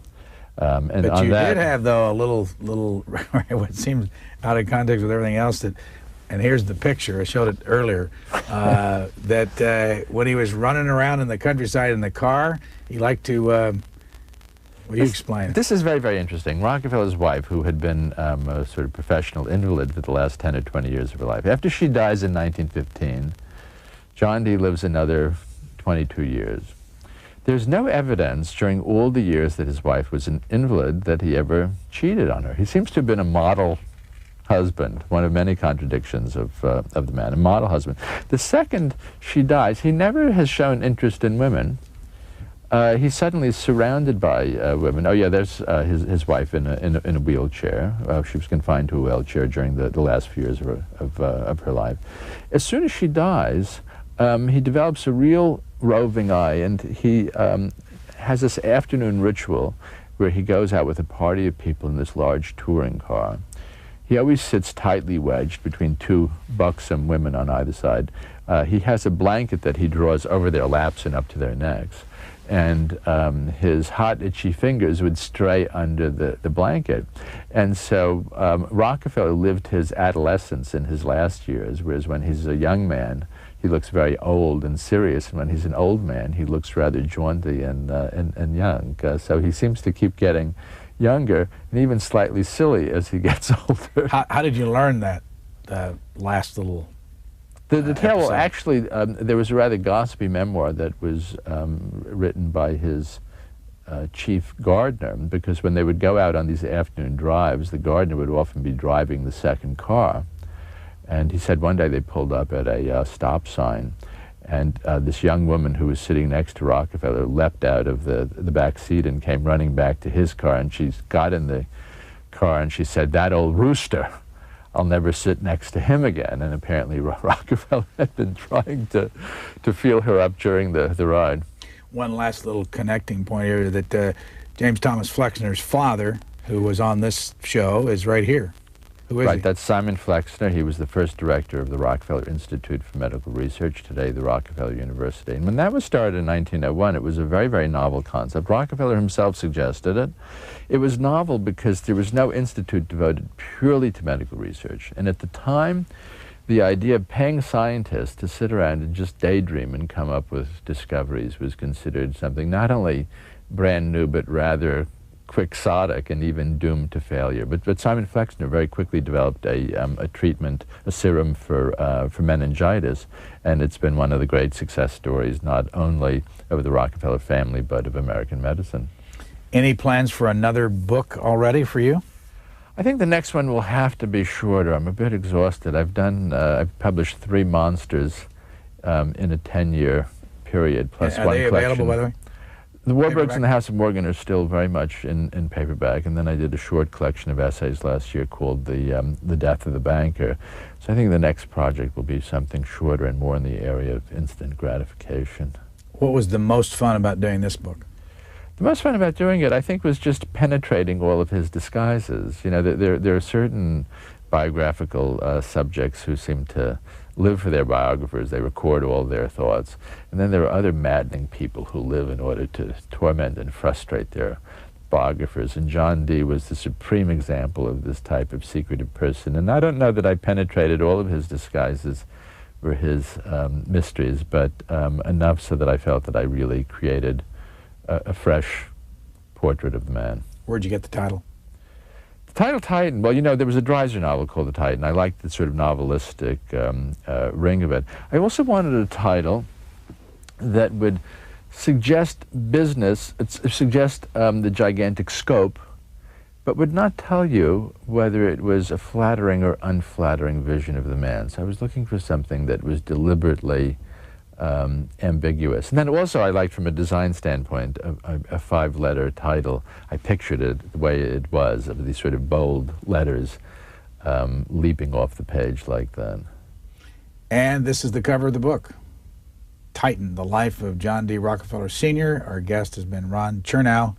And but you did have, though, a little, what seems out of context with everything else, that, and here's the picture, I showed it earlier, that when he was running around in the countryside in the car, he liked to, well, you explain it. This is very, very interesting. Rockefeller's wife, who had been a sort of professional invalid for the last 10 or 20 years of her life, after she dies in 1915, John D. lives another 22 years. There's no evidence during all the years that his wife was an invalid that he ever cheated on her. He seems to have been a model husband, one of many contradictions of the man, a model husband. The second she dies, he never has shown interest in women. He's suddenly surrounded by women. Oh yeah, there's his wife in a wheelchair. She was confined to a wheelchair during the last few years of her life. As soon as she dies, he develops a real roving eye, and he has this afternoon ritual where he goes out with a party of people in this large touring car. He always sits tightly wedged between 2 buxom women on either side. He has a blanket that he draws over their laps and up to their necks. And his hot, itchy fingers would stray under the blanket. And so Rockefeller lived his adolescence in his last years, whereas when he's a young man, he looks very old and serious, and when he's an old man, he looks rather jaunty and young. So he seems to keep getting younger and even slightly silly as he gets older. How did you learn that last little The tale, well, actually, there was a rather gossipy memoir that was written by his chief gardener, because when they would go out on these afternoon drives, the gardener would often be driving the second car. And he said one day they pulled up at a stop sign, and this young woman who was sitting next to Rockefeller leapt out of the back seat and came running back to his car, and she got in the car and she said, "That old rooster, I'll never sit next to him again." And apparently Rockefeller had been trying to feel her up during the ride. One last little connecting point here, that James Thomas Flexner's father, who was on this show, is right here. Who is he? Right, that's Simon Flexner. He was the first director of the Rockefeller Institute for Medical Research, today the Rockefeller University. And when that was started in 1901, it was a very, very novel concept. Rockefeller himself suggested it. It was novel because there was no institute devoted purely to medical research. And at the time, the idea of paying scientists to sit around and just daydream and come up with discoveries was considered something not only brand new, but rather quixotic and even doomed to failure. But Simon Flexner very quickly developed a treatment, a serum for meningitis, and it's been one of the great success stories, not only of the Rockefeller family, but of American medicine. Any plans for another book already for you? I think the next one will have to be shorter. I'm a bit exhausted. I've published 3 monsters in a 10-year period, plus Are one they collection. available, by the way? The Warburgs Paperback? and the House of Morgan are still very much in paperback, and then I did a short collection of essays last year called The Death of the Banker. So I think the next project will be something shorter and more in the area of instant gratification. What was the most fun about doing this book? The most fun about doing it, I think, was just penetrating all of his disguises. You know, there are certain biographical subjects who seem to live for their biographers. They record all their thoughts. And then there are other maddening people who live in order to torment and frustrate their biographers. And John Dee was the supreme example of this type of secretive person. And I don't know that I penetrated all of his disguises or his mysteries, but enough so that I felt that I really created a fresh portrait of the man. Where'd you get the title? The title Titan, well, you know, there was a Dreiser novel called The Titan. I liked the sort of novelistic ring of it. I also wanted a title that would suggest business, suggest the gigantic scope, but would not tell you whether it was a flattering or unflattering vision of the man. So I was looking for something that was deliberately ambiguous. And then also I liked, from a design standpoint, a 5-letter title. I pictured it the way it was, of these sort of bold letters leaping off the page like that. And this is the cover of the book, Titan, The Life of John D. Rockefeller Sr. Our guest has been Ron Chernow.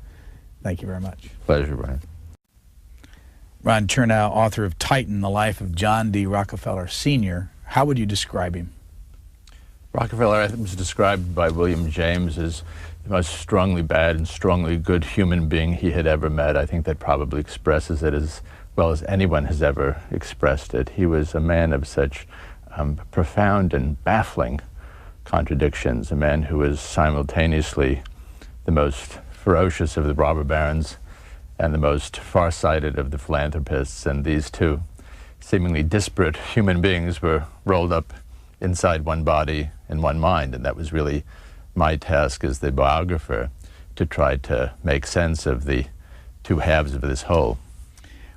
Thank you very much. Pleasure, Brian. Ron Chernow, author of Titan, The Life of John D. Rockefeller Sr. How would you describe him? Rockefeller was described by William James as the most strongly bad and strongly good human being he had ever met. I think that probably expresses it as well as anyone has ever expressed it. He was a man of such profound and baffling contradictions, a man who was simultaneously the most ferocious of the robber barons and the most far-sighted of the philanthropists, and these two seemingly disparate human beings were rolled up inside one body and one mind, and that was really my task as the biographer, to try to make sense of the two halves of this whole.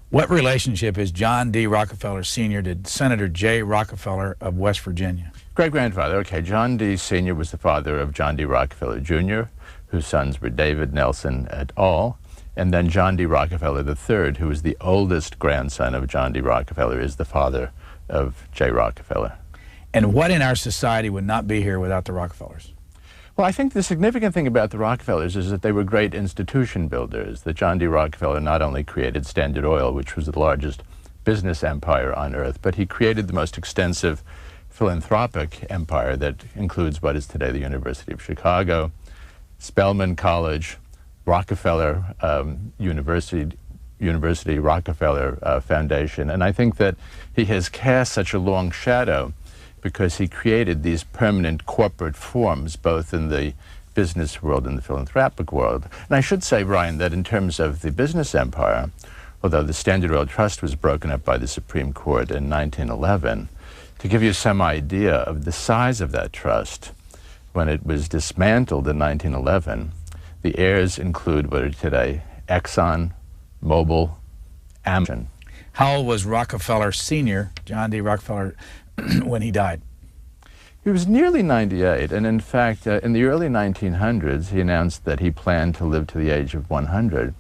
What relationship is John D. Rockefeller Sr. to Senator J. Rockefeller of West Virginia? Great-grandfather. Okay, John D. Sr. was the father of John D. Rockefeller Jr., whose sons were David, Nelson, et al., and then John D. Rockefeller III, who was the oldest grandson of John D. Rockefeller, is the father of J. Rockefeller. And what in our society would not be here without the Rockefellers? Well, I think the significant thing about the Rockefellers is that they were great institution builders. That John D. Rockefeller not only created Standard Oil, which was the largest business empire on earth, but he created the most extensive philanthropic empire that includes what is today the University of Chicago, Spelman College, Rockefeller University, Rockefeller Foundation. And I think that he has cast such a long shadow because he created these permanent corporate forms, both in the business world and the philanthropic world. And I should say, Brian, that in terms of the business empire, although the Standard Oil Trust was broken up by the Supreme Court in 1911, to give you some idea of the size of that trust, when it was dismantled in 1911, the heirs include what are today Exxon, Mobil, Amgen. How old was Rockefeller Sr., John D. Rockefeller, when he died? He was nearly 98, and in fact, in the early 1900s, he announced that he planned to live to the age of 100.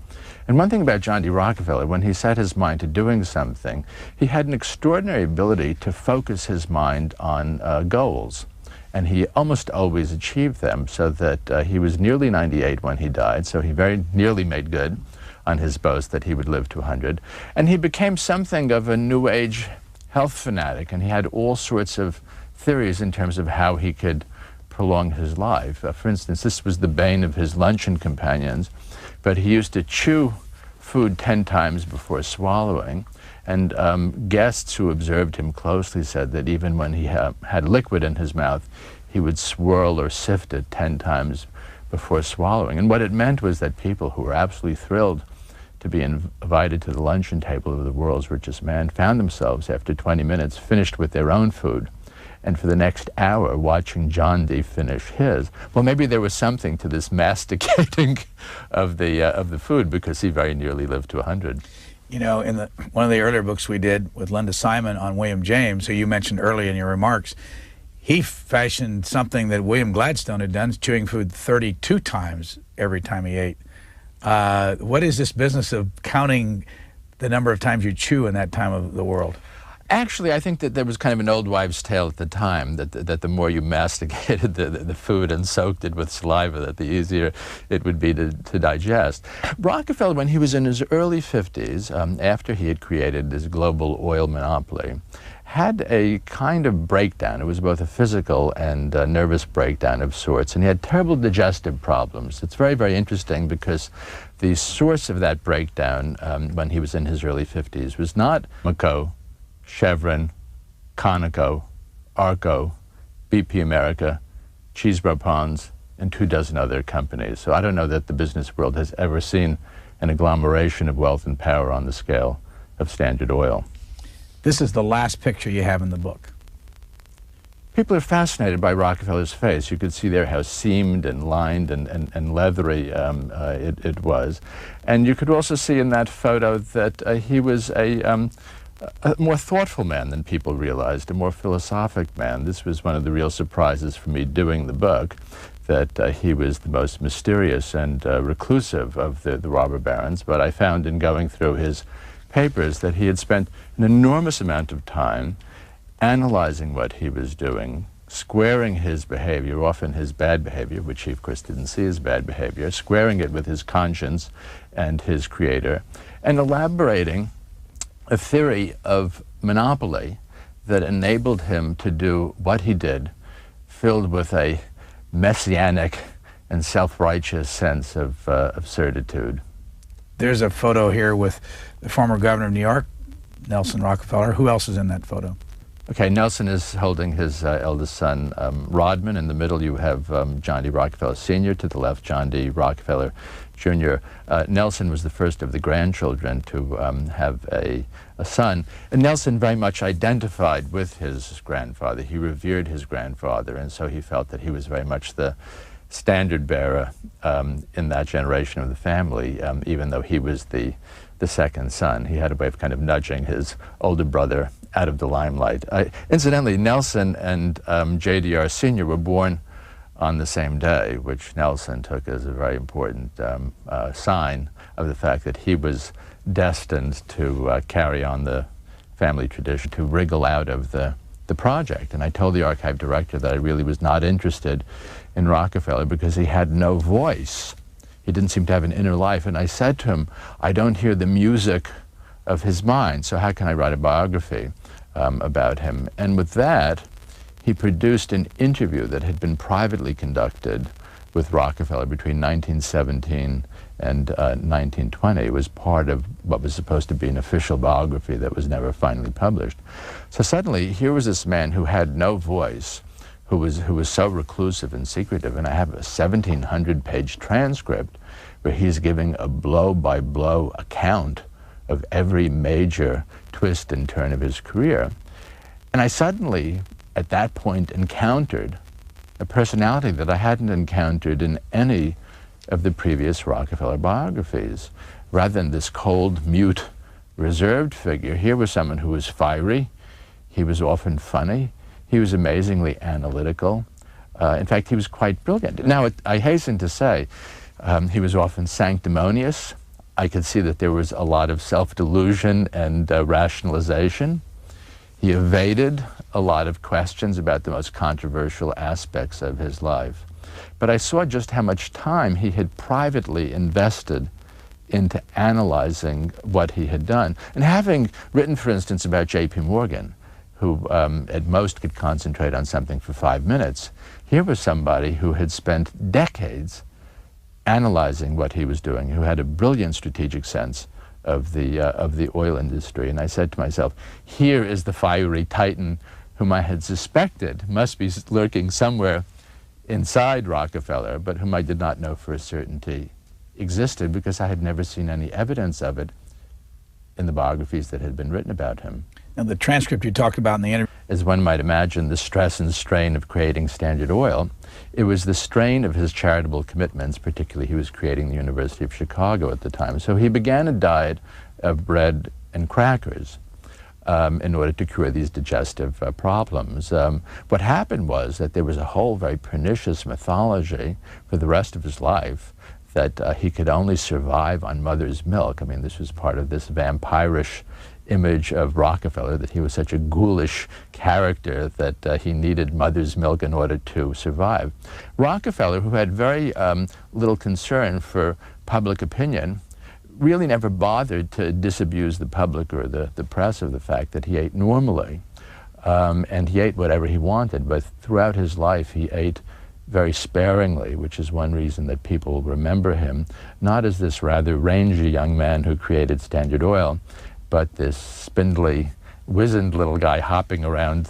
And one thing about John D. Rockefeller, when he set his mind to doing something, he had an extraordinary ability to focus his mind on goals. And he almost always achieved them, so that he was nearly 98 when he died, so he very nearly made good on his boast that he would live to 100. And he became something of a New Age health fanatic, and he had all sorts of theories in terms of how he could prolong his life. For instance, this was the bane of his luncheon companions, but he used to chew food 10 times before swallowing. And guests who observed him closely said that even when he had liquid in his mouth, he would swirl or sift it 10 times before swallowing. And what it meant was that people who were absolutely thrilled to be invited to the luncheon table of the world's richest man found themselves, after 20 minutes, finished with their own food, and for the next hour watching John D. finish his. Well, maybe there was something to this masticating of the food, because he very nearly lived to 100. You know, in one of the earlier books we did with Linda Simon on William James, who you mentioned early in your remarks, he fashioned something that William Gladstone had done, chewing food 32 times every time he ate. What is this business of counting the number of times you chew in that time of the world? Actually, I think that there was kind of an old wives' tale at the time, that the more you masticated the food and soaked it with saliva, that the easier it would be to digest. Rockefeller, when he was in his early 50s, after he had created this global oil monopoly, had a kind of breakdown. It was both a physical and nervous breakdown of sorts, and he had terrible digestive problems. It's very, very interesting, because the source of that breakdown when he was in his early 50s was not Maco, Chevron, Conoco, Arco, BP America, Cheesebro Ponds, and 24 other companies. So I don't know that the business world has ever seen an agglomeration of wealth and power on the scale of Standard Oil. This is the last picture you have in the book. People are fascinated by Rockefeller's face. You could see there how seamed and lined and leathery it was. And you could also see in that photo that he was a more thoughtful man than people realized, a more philosophic man. This was one of the real surprises for me doing the book, that he was the most mysterious and reclusive of the robber barons. But I found in going through his papers that he had spent an enormous amount of time analyzing what he was doing, squaring his behavior, often his bad behavior, which he of course didn't see as bad behavior, squaring it with his conscience and his creator, and elaborating a theory of monopoly that enabled him to do what he did, filled with a messianic and self-righteous sense of certitude. There's a photo here with the former governor of New York, Nelson Rockefeller. Who else is in that photo? Okay, Nelson is holding his eldest son, Rodman. In the middle you have John D. Rockefeller Sr. To the left, John D. Rockefeller Jr. Nelson was the first of the grandchildren to have a son. And Nelson very much identified with his grandfather. He revered his grandfather, and so he felt that he was very much the standard bearer in that generation of the family, even though he was the second son. He had a way of kind of nudging his older brother out of the limelight. Incidentally, Nelson and JDR Sr. were born on the same day, which Nelson took as a very important sign of the fact that he was destined to carry on the family tradition, to wriggle out of the project. And I told the archive director that I really was not interested in Rockefeller because he had no voice. He didn't seem to have an inner life. And I said to him, I don't hear the music of his mind, so how can I write a biography about him? And with that, he produced an interview that had been privately conducted with Rockefeller between 1917 and 1920. It was part of what was supposed to be an official biography that was never finally published. So suddenly, here was this man who had no voice, who was so reclusive and secretive, and I have a 1,700-page transcript where he's giving a blow-by-blow account of every major twist and turn of his career. And I suddenly, at that point, encountered a personality that I hadn't encountered in any of the previous Rockefeller biographies. Rather than this cold, mute, reserved figure, here was someone who was fiery, he was often funny, he was amazingly analytical. In fact, he was quite brilliant. Now, I hasten to say, he was often sanctimonious. I could see that there was a lot of self-delusion and rationalization. He evaded a lot of questions about the most controversial aspects of his life. But I saw just how much time he had privately invested into analyzing what he had done. And having written, for instance, about J.P. Morgan, who at most could concentrate on something for 5 minutes, here was somebody who had spent decades analyzing what he was doing, who had a brilliant strategic sense of the oil industry. And I said to myself, here is the fiery titan whom I had suspected must be lurking somewhere inside Rockefeller, but whom I did not know for a certainty existed because I had never seen any evidence of it in the biographies that had been written about him. Now, the transcript you talked about in the interview, as one might imagine, the stress and strain of creating Standard Oil, it was the strain of his charitable commitments, particularly he was creating the University of Chicago at the time. So he began a diet of bread and crackers in order to cure these digestive problems. What happened was that there was a whole very pernicious mythology for the rest of his life that he could only survive on mother's milk. I mean, this was part of this vampirish image of Rockefeller, that he was such a ghoulish character that he needed mother's milk in order to survive. Rockefeller, who had very little concern for public opinion, really never bothered to disabuse the public or the press of the fact that he ate normally. And he ate whatever he wanted, but throughout his life he ate very sparingly, which is one reason that people remember him, not as this rather rangy young man who created Standard Oil, but this spindly, wizened little guy hopping around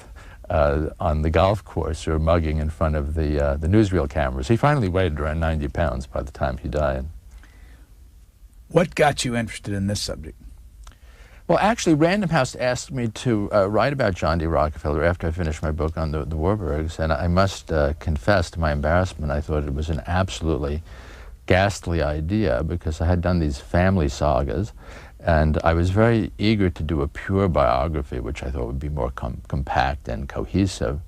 on the golf course or mugging in front of the newsreel cameras. He finally weighed around 90 pounds by the time he died. What got you interested in this subject? Well, actually, Random House asked me to write about John D. Rockefeller after I finished my book on the Warburgs, and I must confess to my embarrassment, I thought it was an absolutely ghastly idea because I had done these family sagas, and I was very eager to do a pure biography, which I thought would be more compact and cohesive.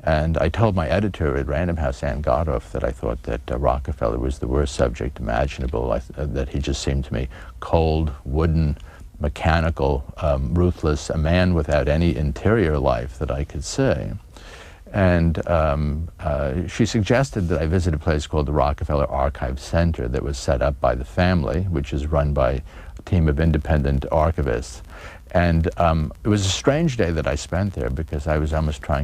And I told my editor at Random House, Ann Godoff, that I thought that Rockefeller was the worst subject imaginable, that he just seemed to me cold, wooden, mechanical, ruthless, a man without any interior life that I could see. And she suggested that I visit a place called the Rockefeller Archive Center that was set up by the family, which is run by a team of independent archivists. And it was a strange day that I spent there because I was almost trying